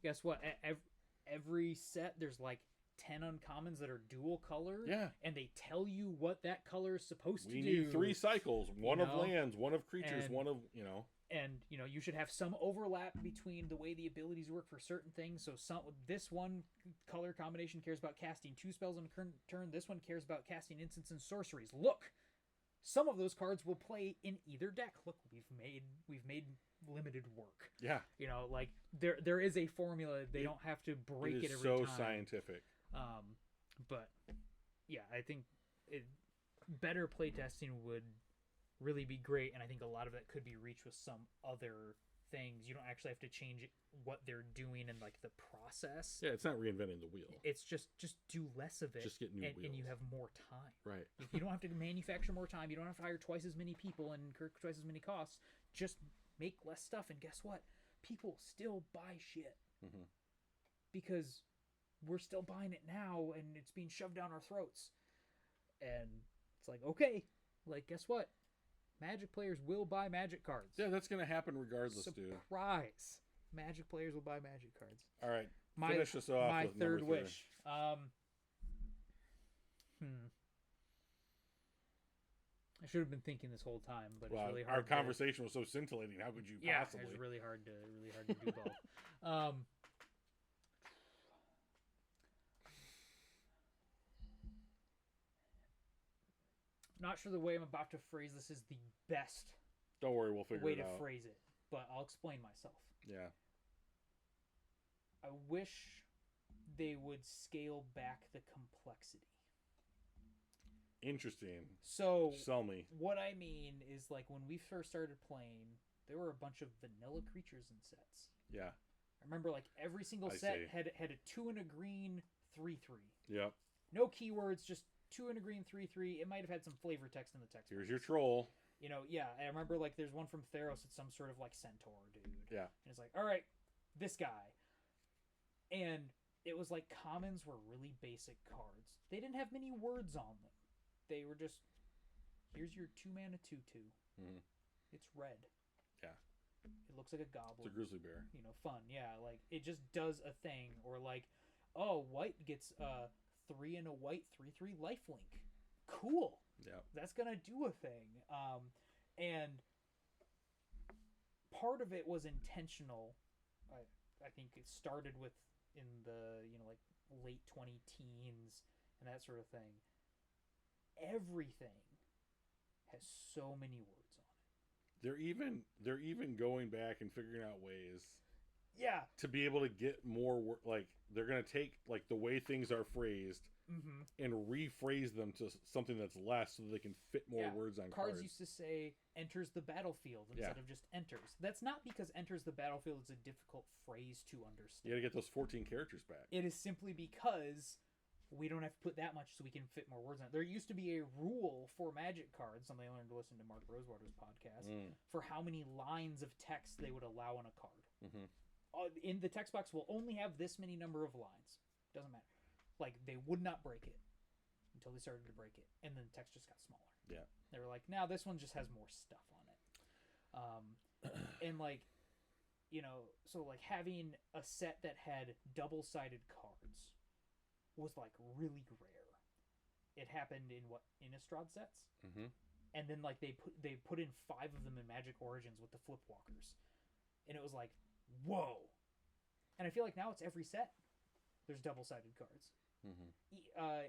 Guess what? Every set there's like 10 uncommons that are dual color. Yeah. And they tell you what that color is supposed to do. We need 3 cycles. One of lands, one of creatures, one of. And you should have some overlap between the way the abilities work for certain things. So this one color combination cares about casting 2 spells on a turn. This one cares about casting instants and sorceries. Look, some of those cards will play in either deck. Look, we've made limited work. Yeah. Like there is a formula. They don't have to break it every time. So scientific. But yeah, I think better playtesting would really be great, and I think a lot of it could be reached with some other things. You don't actually have to change what they're doing and like the process. Yeah, it's not reinventing the wheel. It's just do less of it. Just get new wheels. And you have more time. Right. You don't have to manufacture more time. You don't have to hire twice as many people and incur twice as many costs. Just make less stuff, and guess what? People still buy shit. Because we're still buying it now, and it's being shoved down our throats. And it's like, okay, like, guess what? Magic players will buy Magic cards. Yeah, that's going to happen regardless, dude. Surprise! Magic players will buy Magic cards. All right, finish us off my with third number 3. wish. I should have been thinking this whole time, but it's really hard. Our conversation was so scintillating. How could you possibly? It's really hard to do both. Not sure the way I'm about to phrase this is the best Don't worry, we'll figure way it to out. phrase it, but I'll explain myself. Yeah. I wish they would scale back the complexity. Interesting. So sell me. What I mean is, like, when we first started playing, there were a bunch of vanilla creatures in sets. Yeah. I remember like every single I set see. had a 2 and a green 3/3. Yep. No keywords, just 2 and a green 3/3. It might have had some flavor text in the text. Here's your troll. You know, yeah. I remember like there's one from Theros. It's some sort of like centaur dude. Yeah. And it's like, all right, this guy. And it was like commons were really basic cards. They didn't have many words on them. They were just, here's your 2-mana 2/2. Mm-hmm. It's red. Yeah. It looks like a goblin. It's a grizzly bear. You know, fun. Yeah, like it just does a thing. Or like, oh, white gets 3 and a white 3/3 lifelink. Cool. Yeah. That's gonna do a thing. And part of it was intentional. I think it started with in the like late 20 teens and that sort of thing. Everything has so many words on it. They're even going back and figuring out ways Yeah. to be able to get more like they're going to take like the way things are phrased Mm-hmm. and rephrase them to something that's less so that they can fit more words on cards. Cards used to say enters the battlefield instead of just enters. That's not because enters the battlefield is a difficult phrase to understand. You got to get those 14 characters back. It is simply because we don't have to put that much so we can fit more words on it. There used to be a rule for Magic cards, something I learned to listen to Mark Rosewater's podcast, for how many lines of text they would allow on a card. Mm-hmm. In the text box will only have this many number of lines. Doesn't matter. Like, they would not break it until they started to break it. And then the text just got smaller. Yeah. They were like, now this one just has more stuff on it. And, like, you know, so, like, having a set that had double-sided cards was, like, really rare. It happened in, Innistrad sets? Mm-hmm. And then, like, they put in 5 of them in Magic Origins with the Flipwalkers. And it was like, whoa. And I feel like now it's every set. There's double-sided cards. Mm-hmm.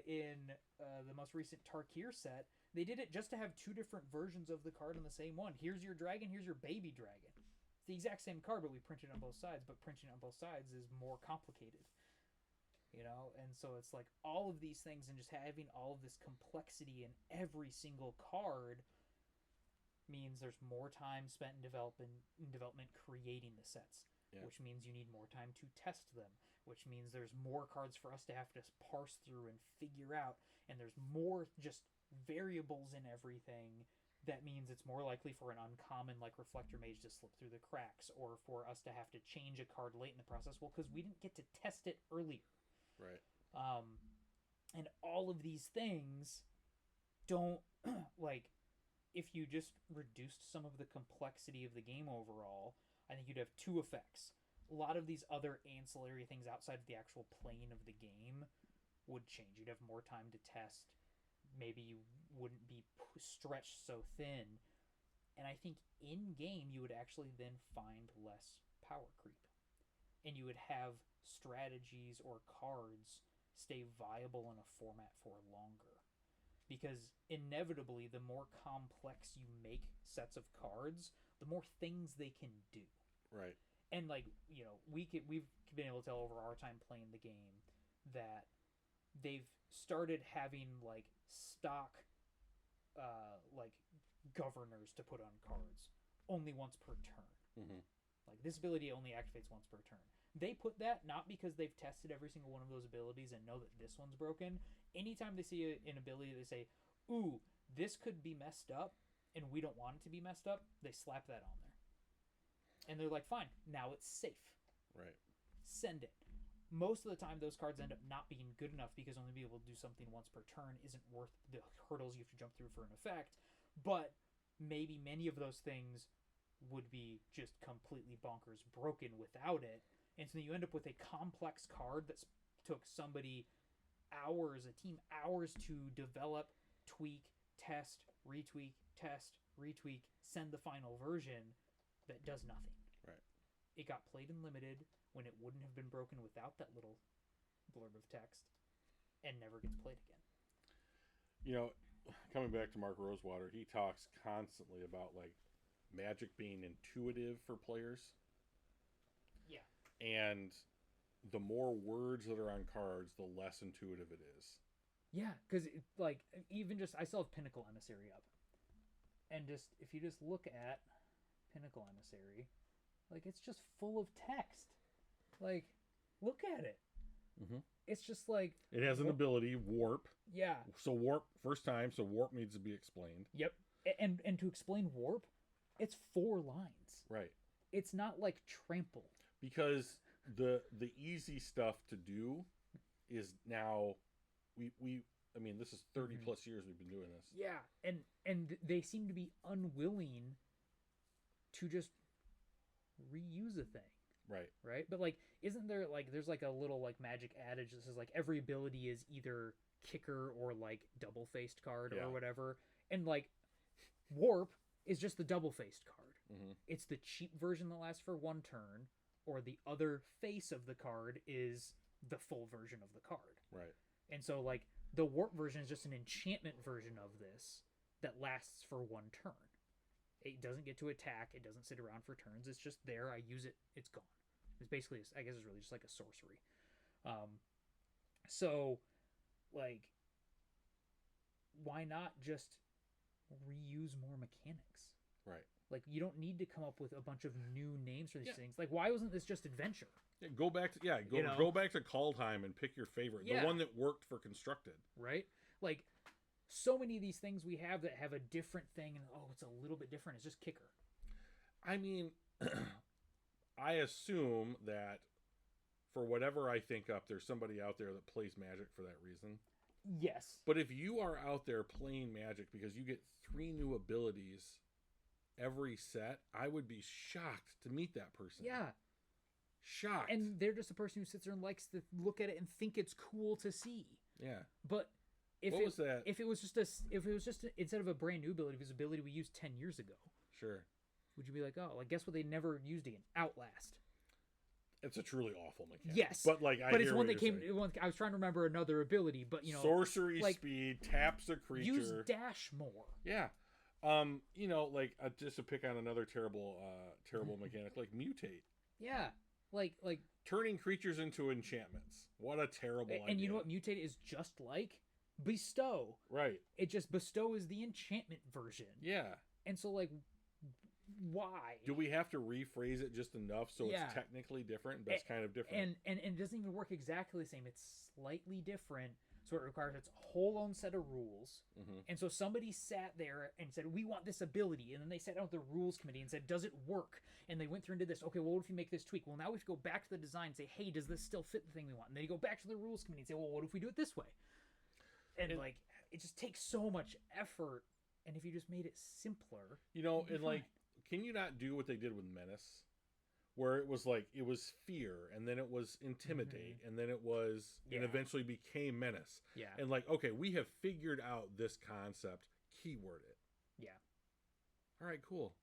In the most recent Tarkir set, they did it just to have 2 different versions of the card on the same one. Here's your dragon, here's your baby dragon. It's the exact same card, but we printed it on both sides, but printing it on both sides is more complicated. You know? And so it's like all of these things and just having all of this complexity in every single card means there's more time spent in development creating the sets. Yeah. Which means you need more time to test them, which means there's more cards for us to have to parse through and figure out, and there's more just variables in everything. That means it's more likely for an uncommon like Reflector Mage to slip through the cracks, or for us to have to change a card late in the process. Well, because we didn't get to test it earlier. Right. And all of these things don't, like, if you just reduced some of the complexity of the game overall, I think you'd have 2 effects. A lot of these other ancillary things outside of the actual plane of the game would change. You'd have more time to test. Maybe you wouldn't be stretched so thin. And I think in-game you would actually then find less power creep. And you would have strategies or cards stay viable in a format for longer. Because inevitably, the more complex you make sets of cards, the more things they can do. Right. And, like, you know, we've been able to tell over our time playing the game that they've started having, like, stock, like, governors to put on cards only once per turn. Mm-hmm. Like, this ability only activates once per turn. They put that not because they've tested every single one of those abilities and know that this one's broken. Anytime they see an ability, they say, ooh, this could be messed up, and we don't want it to be messed up, they slap that on there. And they're like, fine, now it's safe. Right. Send it. Most of the time, those cards end up not being good enough because only being able to do something once per turn isn't worth the hurdles you have to jump through for an effect. But maybe many of those things would be just completely bonkers broken without it. And so you end up with a complex card that took somebody hours, a team hours to develop, tweak, test, retweak, send the final version that does nothing. Right. It got played in limited when it wouldn't have been broken without that little blurb of text, and never gets played again. You know, coming back to Mark Rosewater, he talks constantly about, like, Magic being intuitive for players. Yeah. And the more words that are on cards, the less intuitive it is. Yeah, because, like, even just, I still have Pinnacle Emissary up. And just, if you just look at Pinnacle Emissary, like it's just full of text. Like, look at it. Mm-hmm. It's just like it has an ability, warp. Yeah. So warp first time, so warp needs to be explained. Yep. And to explain warp, it's 4 lines. Right. It's not like trample. Because the easy stuff to do is now we I mean, this is 30 plus years we've been doing this. Yeah. And they seem to be unwilling to just reuse a thing. Right. But like, isn't there like, there's like a little like magic adage that says like every ability is either kicker or like double faced card or whatever. And like warp is just the double faced card. It's the cheap version that lasts for 1 turn, or the other face of the card is the full version of the card. Right. And so like the warp version is just an enchantment version of this that lasts for 1 turn. It doesn't get to attack. It doesn't sit around for turns. It's just there. I use it. It's gone. It's basically, I guess it's really just like a sorcery. So, like, why not just reuse more mechanics? Right. Like, you don't need to come up with a bunch of new names for these things. Like, why wasn't this just Adventure? Yeah, go back to go back to Kaldheim and pick your favorite, the one that worked for Constructed. Right. Like, so many of these things we have that have a different thing, and it's a little bit different. It's just kicker. I mean, I assume that for whatever I think up, there's somebody out there that plays Magic for that reason. Yes. But if you are out there playing Magic because you get 3 new abilities every set, I would be shocked to meet that person. Yeah. Shocked. And they're just a person who sits there and likes to look at it and think it's cool to see. Yeah. But if what was that? If it was just instead of a brand new ability, it was an ability we used 10 years ago. Sure. Would you be like, oh, like guess what they never used again? Outlast. It's a truly awful mechanic. Yes, but like, it's one that came. I was trying to remember another ability, but sorcery like, speed taps a creature. Use dash more. Yeah, like just to pick on another terrible mechanic, like mutate. Yeah, like turning creatures into enchantments. What a terrible idea. And you know what mutate is just like? Bestow. Right. It just bestow is the enchantment version. Yeah. And so like, why do we have to rephrase it just enough so it's technically different, but it's kind of different, and it doesn't even work exactly the same. It's slightly different, so it requires its whole own set of rules. And so somebody sat there and said, we want this ability, and then they sat down with the rules committee and said, does it work? And they went through and did this. Okay, well, what if you make this tweak? Well, now we have to go back to the design and say, hey, does this still fit the thing we want? And then you go back to the rules committee and say, well, what if we do it this way? And like, it just takes so much effort. And if you just made it simpler, and like, can you not do what they did with Menace, where it was like, it was fear, and then it was intimidate, and then it was, and eventually became Menace. Yeah. And like, okay, we have figured out this concept, keyword it. Yeah. All right, cool.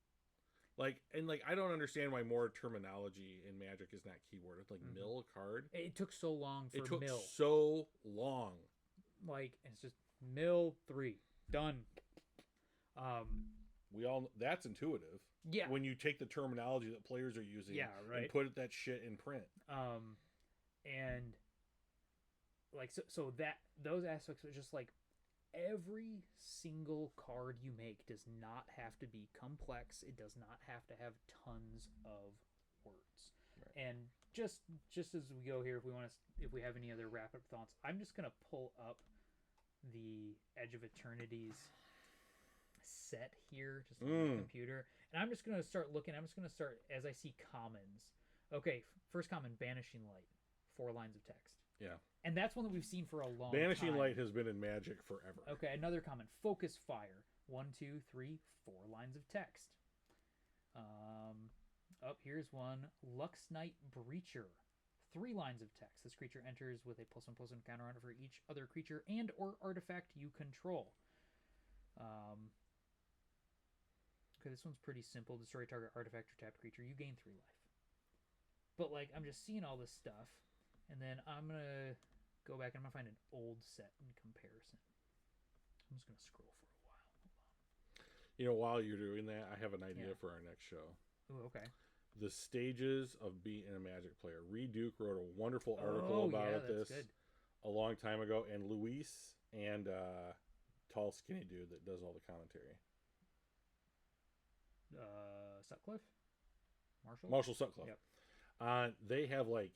Like, and like, I don't understand why more terminology in Magic is not keyworded. Like, mill a card. It took so long for mill. It took mill. so long. Like, it's just mill 3. Done. That's intuitive. Yeah. When you take the terminology that players are using, and put that shit in print. And like so that those aspects are just like, every single card you make does not have to be complex. It does not have to have tons of words. Right. And just as we go here, if we have any other wrap up thoughts, I'm just gonna pull up the Edge of Eternity's set here just on the computer, and I'm just gonna start looking. I'm just gonna start as I see commons. Okay, first common, Banishing Light, 4 lines of text. Yeah, and that's one that we've seen for a long time. Banishing Light has been in Magic forever. Okay, another common, Focus Fire, 1, 2, 3, 4 lines of text. Here's one, Lux Knight Breacher, 3 lines of text. This creature enters with a +1/+1 counter on it for each other creature and or artifact you control. Okay, this one's pretty simple. Destroy target artifact or tapped creature. You gain 3 life. But like, I'm just seeing all this stuff, and then I'm gonna go back and I'm gonna find an old set in comparison. I'm just gonna scroll for a while. Hold on. While you're doing that, I have an idea for our next show. Ooh, okay. The stages of being a Magic player. Reed Duke wrote a wonderful article about this a long time ago, and Luis and tall skinny dude that does all the commentary. Sutcliffe? Marshall? Marshall Sutcliffe. Yep. They have like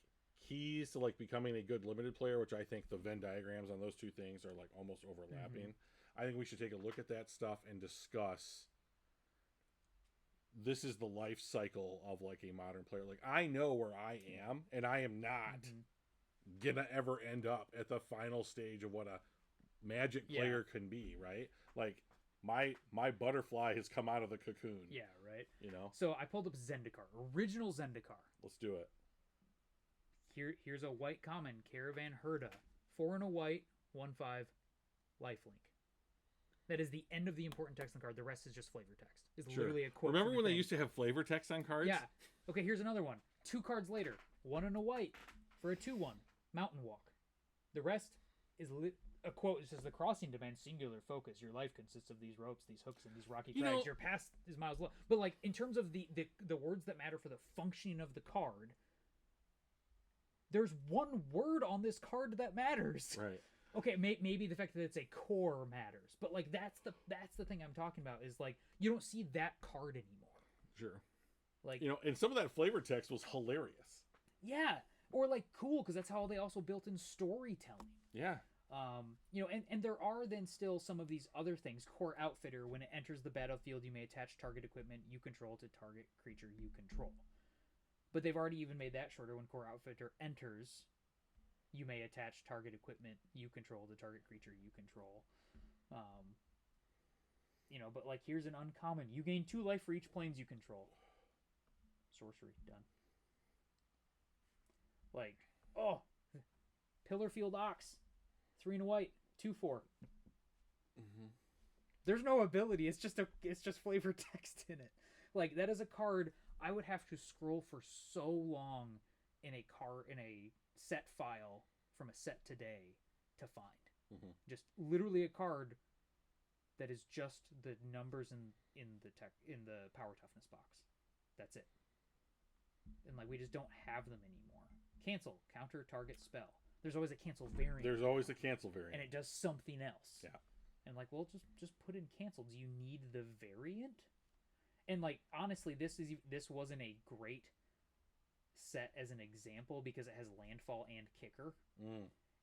keys to like becoming a good limited player, which I think the Venn diagrams on those two things are like almost overlapping. I think we should take a look at that stuff and discuss. This is the life cycle of like a modern player. Like I know where I am, and I am not gonna ever end up at the final stage of what a Magic player can be, right? Like my butterfly has come out of the cocoon. Yeah, right. You know. So I pulled up Zendikar, original Zendikar. Let's do it. Here's a white common, Caravan Herda, 4 and a white, 1/5, lifelink. That is the end of the important text on the card. The rest is just flavor text. It's literally a quote. Remember when they used to have flavor text on cards? Yeah. Okay, here's another one. 2 cards later, 1 and a white for a 2/1, Mountain Walk. The rest is a quote. It says, "The crossing demands singular focus. Your life consists of these ropes, these hooks, and these rocky crags. Your path is miles long." But like in terms of the words that matter for the functioning of the card, there's one word on this card that matters. Right. Okay, maybe the fact that it's a core matters, but like that's the thing I'm talking about is like you don't see that card anymore. Sure. Like and some of that flavor text was hilarious. Yeah, or like cool because that's how they also built in storytelling. Yeah. And there are then still some of these other things. Core Outfitter, when it enters the battlefield, you may attach target equipment you control to target creature you control. But they've already even made that shorter. When Core Outfitter enters, you may attach target equipment you control to target creature you control. But like here's an uncommon. You gain 2 life for each planes you control. Sorcery, done. Like, Pillarfield Ox, 3 and a white, 2/4. There's no ability. It's just flavor text in it. Like that is a card I would have to scroll for so long in a set file from a set today to find. Just literally a card that is just the numbers in the power toughness box. That's it. And like we just don't have them anymore. Cancel, counter target spell. There's always a cancel variant. There's always a cancel variant. And it does something else. Yeah. And like, well, just put in cancel. Do you need the variant? And like honestly, this wasn't a great set as an example because it has landfall and kicker.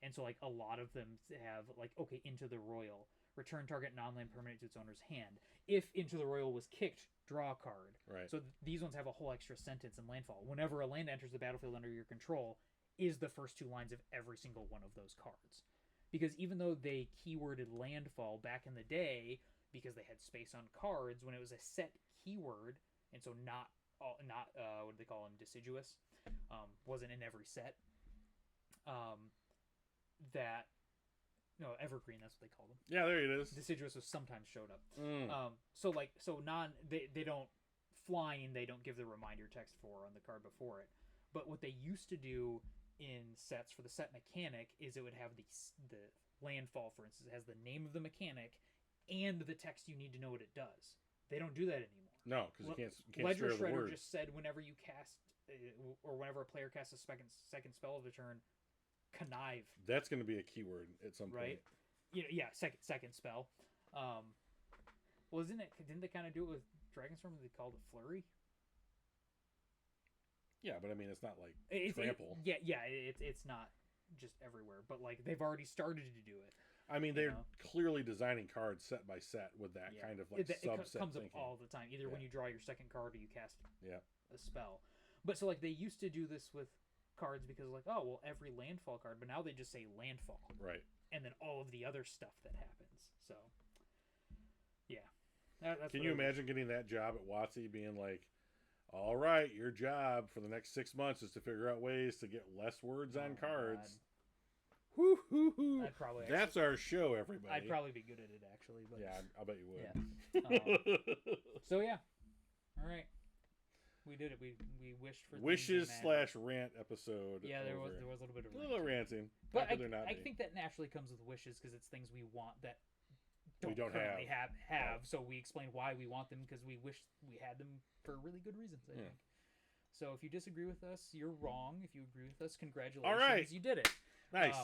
And so like a lot of them have like, okay, Into the Royal, return target non-land permanent to its owner's hand. If Into the Royal was kicked, draw a card. Right. So these ones have a whole extra sentence in landfall. Whenever a land enters the battlefield under your control, is the first 2 lines of every single one of those cards. Because even though they keyworded landfall back in the day, because they had space on cards, when it was a set keyword, and so not what do they call them, deciduous, wasn't in every set. Evergreen, that's what they call them. Yeah, there it is. Deciduous was sometimes showed up. They don't flying, they don't give the reminder text for on the card before it. But what they used to do in sets for the set mechanic is it would have the landfall, for instance. It has the name of the mechanic and the text you need to know what it does. They don't do that anymore. No, because you can't Ledger spare the Shredder word. just said whenever you cast or whenever a player casts a second spell of the turn, connive. That's going to be a keyword at some point. Right? Second spell. Didn't they kind of do it with Dragonstorm? They called it Flurry. Yeah, but I mean, it's not like trample. It's not just everywhere, but like they've already started to do it. I mean, they're clearly designing cards set by set with that kind of like subset comes thinking. up all the time, either when you draw your second card or you cast a spell. But so like they used to do this with cards because like, oh well, every landfall card, but now they just say landfall, right? And then all of the other stuff that happens. So Can you imagine getting that job at WotC, being like, all right, your job for the next 6 months is to figure out ways to get less words on cards. I'd probably That's our show, everybody. I'd probably be good at it, actually. But yeah, I'll bet you would. Yeah. So yeah, all right, we did it. We wished for wishes/rant episode. Yeah, there was a little bit of ranting, but I think that naturally comes with wishes because it's things we want that we don't currently have. Right. So we explain why we want them because we wish we had them for really good reasons. I think. So if you disagree with us, you're wrong. If you agree with us, congratulations. All right, you did it. Nice.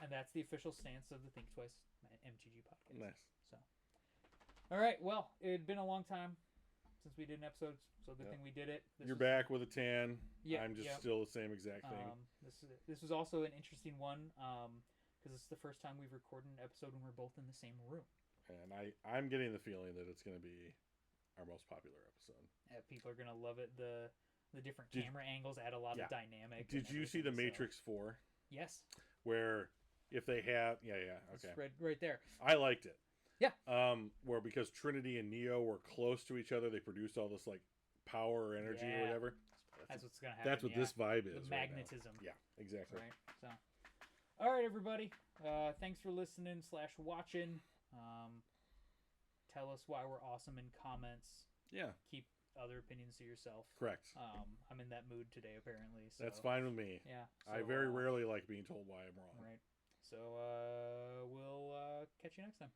And that's the official stance of the Think Twice MTG podcast. Nice. So, all right. Well, it had been a long time since we did an episode. So good thing we did it. You're back with a tan. Yeah, I'm just still the same exact thing. This was also an interesting one because it's the first time we've recorded an episode when we're both in the same room. And I'm getting the feeling that it's going to be our most popular episode. Yeah, people are going to love it. The different camera angles add a lot of dynamic. Did you see the Matrix 4? Yes. Where if they have... okay. It's right there. I liked it. Yeah. Where because Trinity and Neo were close to each other, they produced all this like power or energy or whatever. That's what's gonna happen. That's what this vibe is. The magnetism. Right, exactly. Right. So, all right, everybody. Thanks for listening / watching. Tell us why we're awesome in comments. Yeah. Keep other opinions to yourself. Correct. I'm in that mood today, apparently. So. That's fine with me. Yeah. So, I very rarely like being told why I'm wrong. Right. So we'll catch you next time.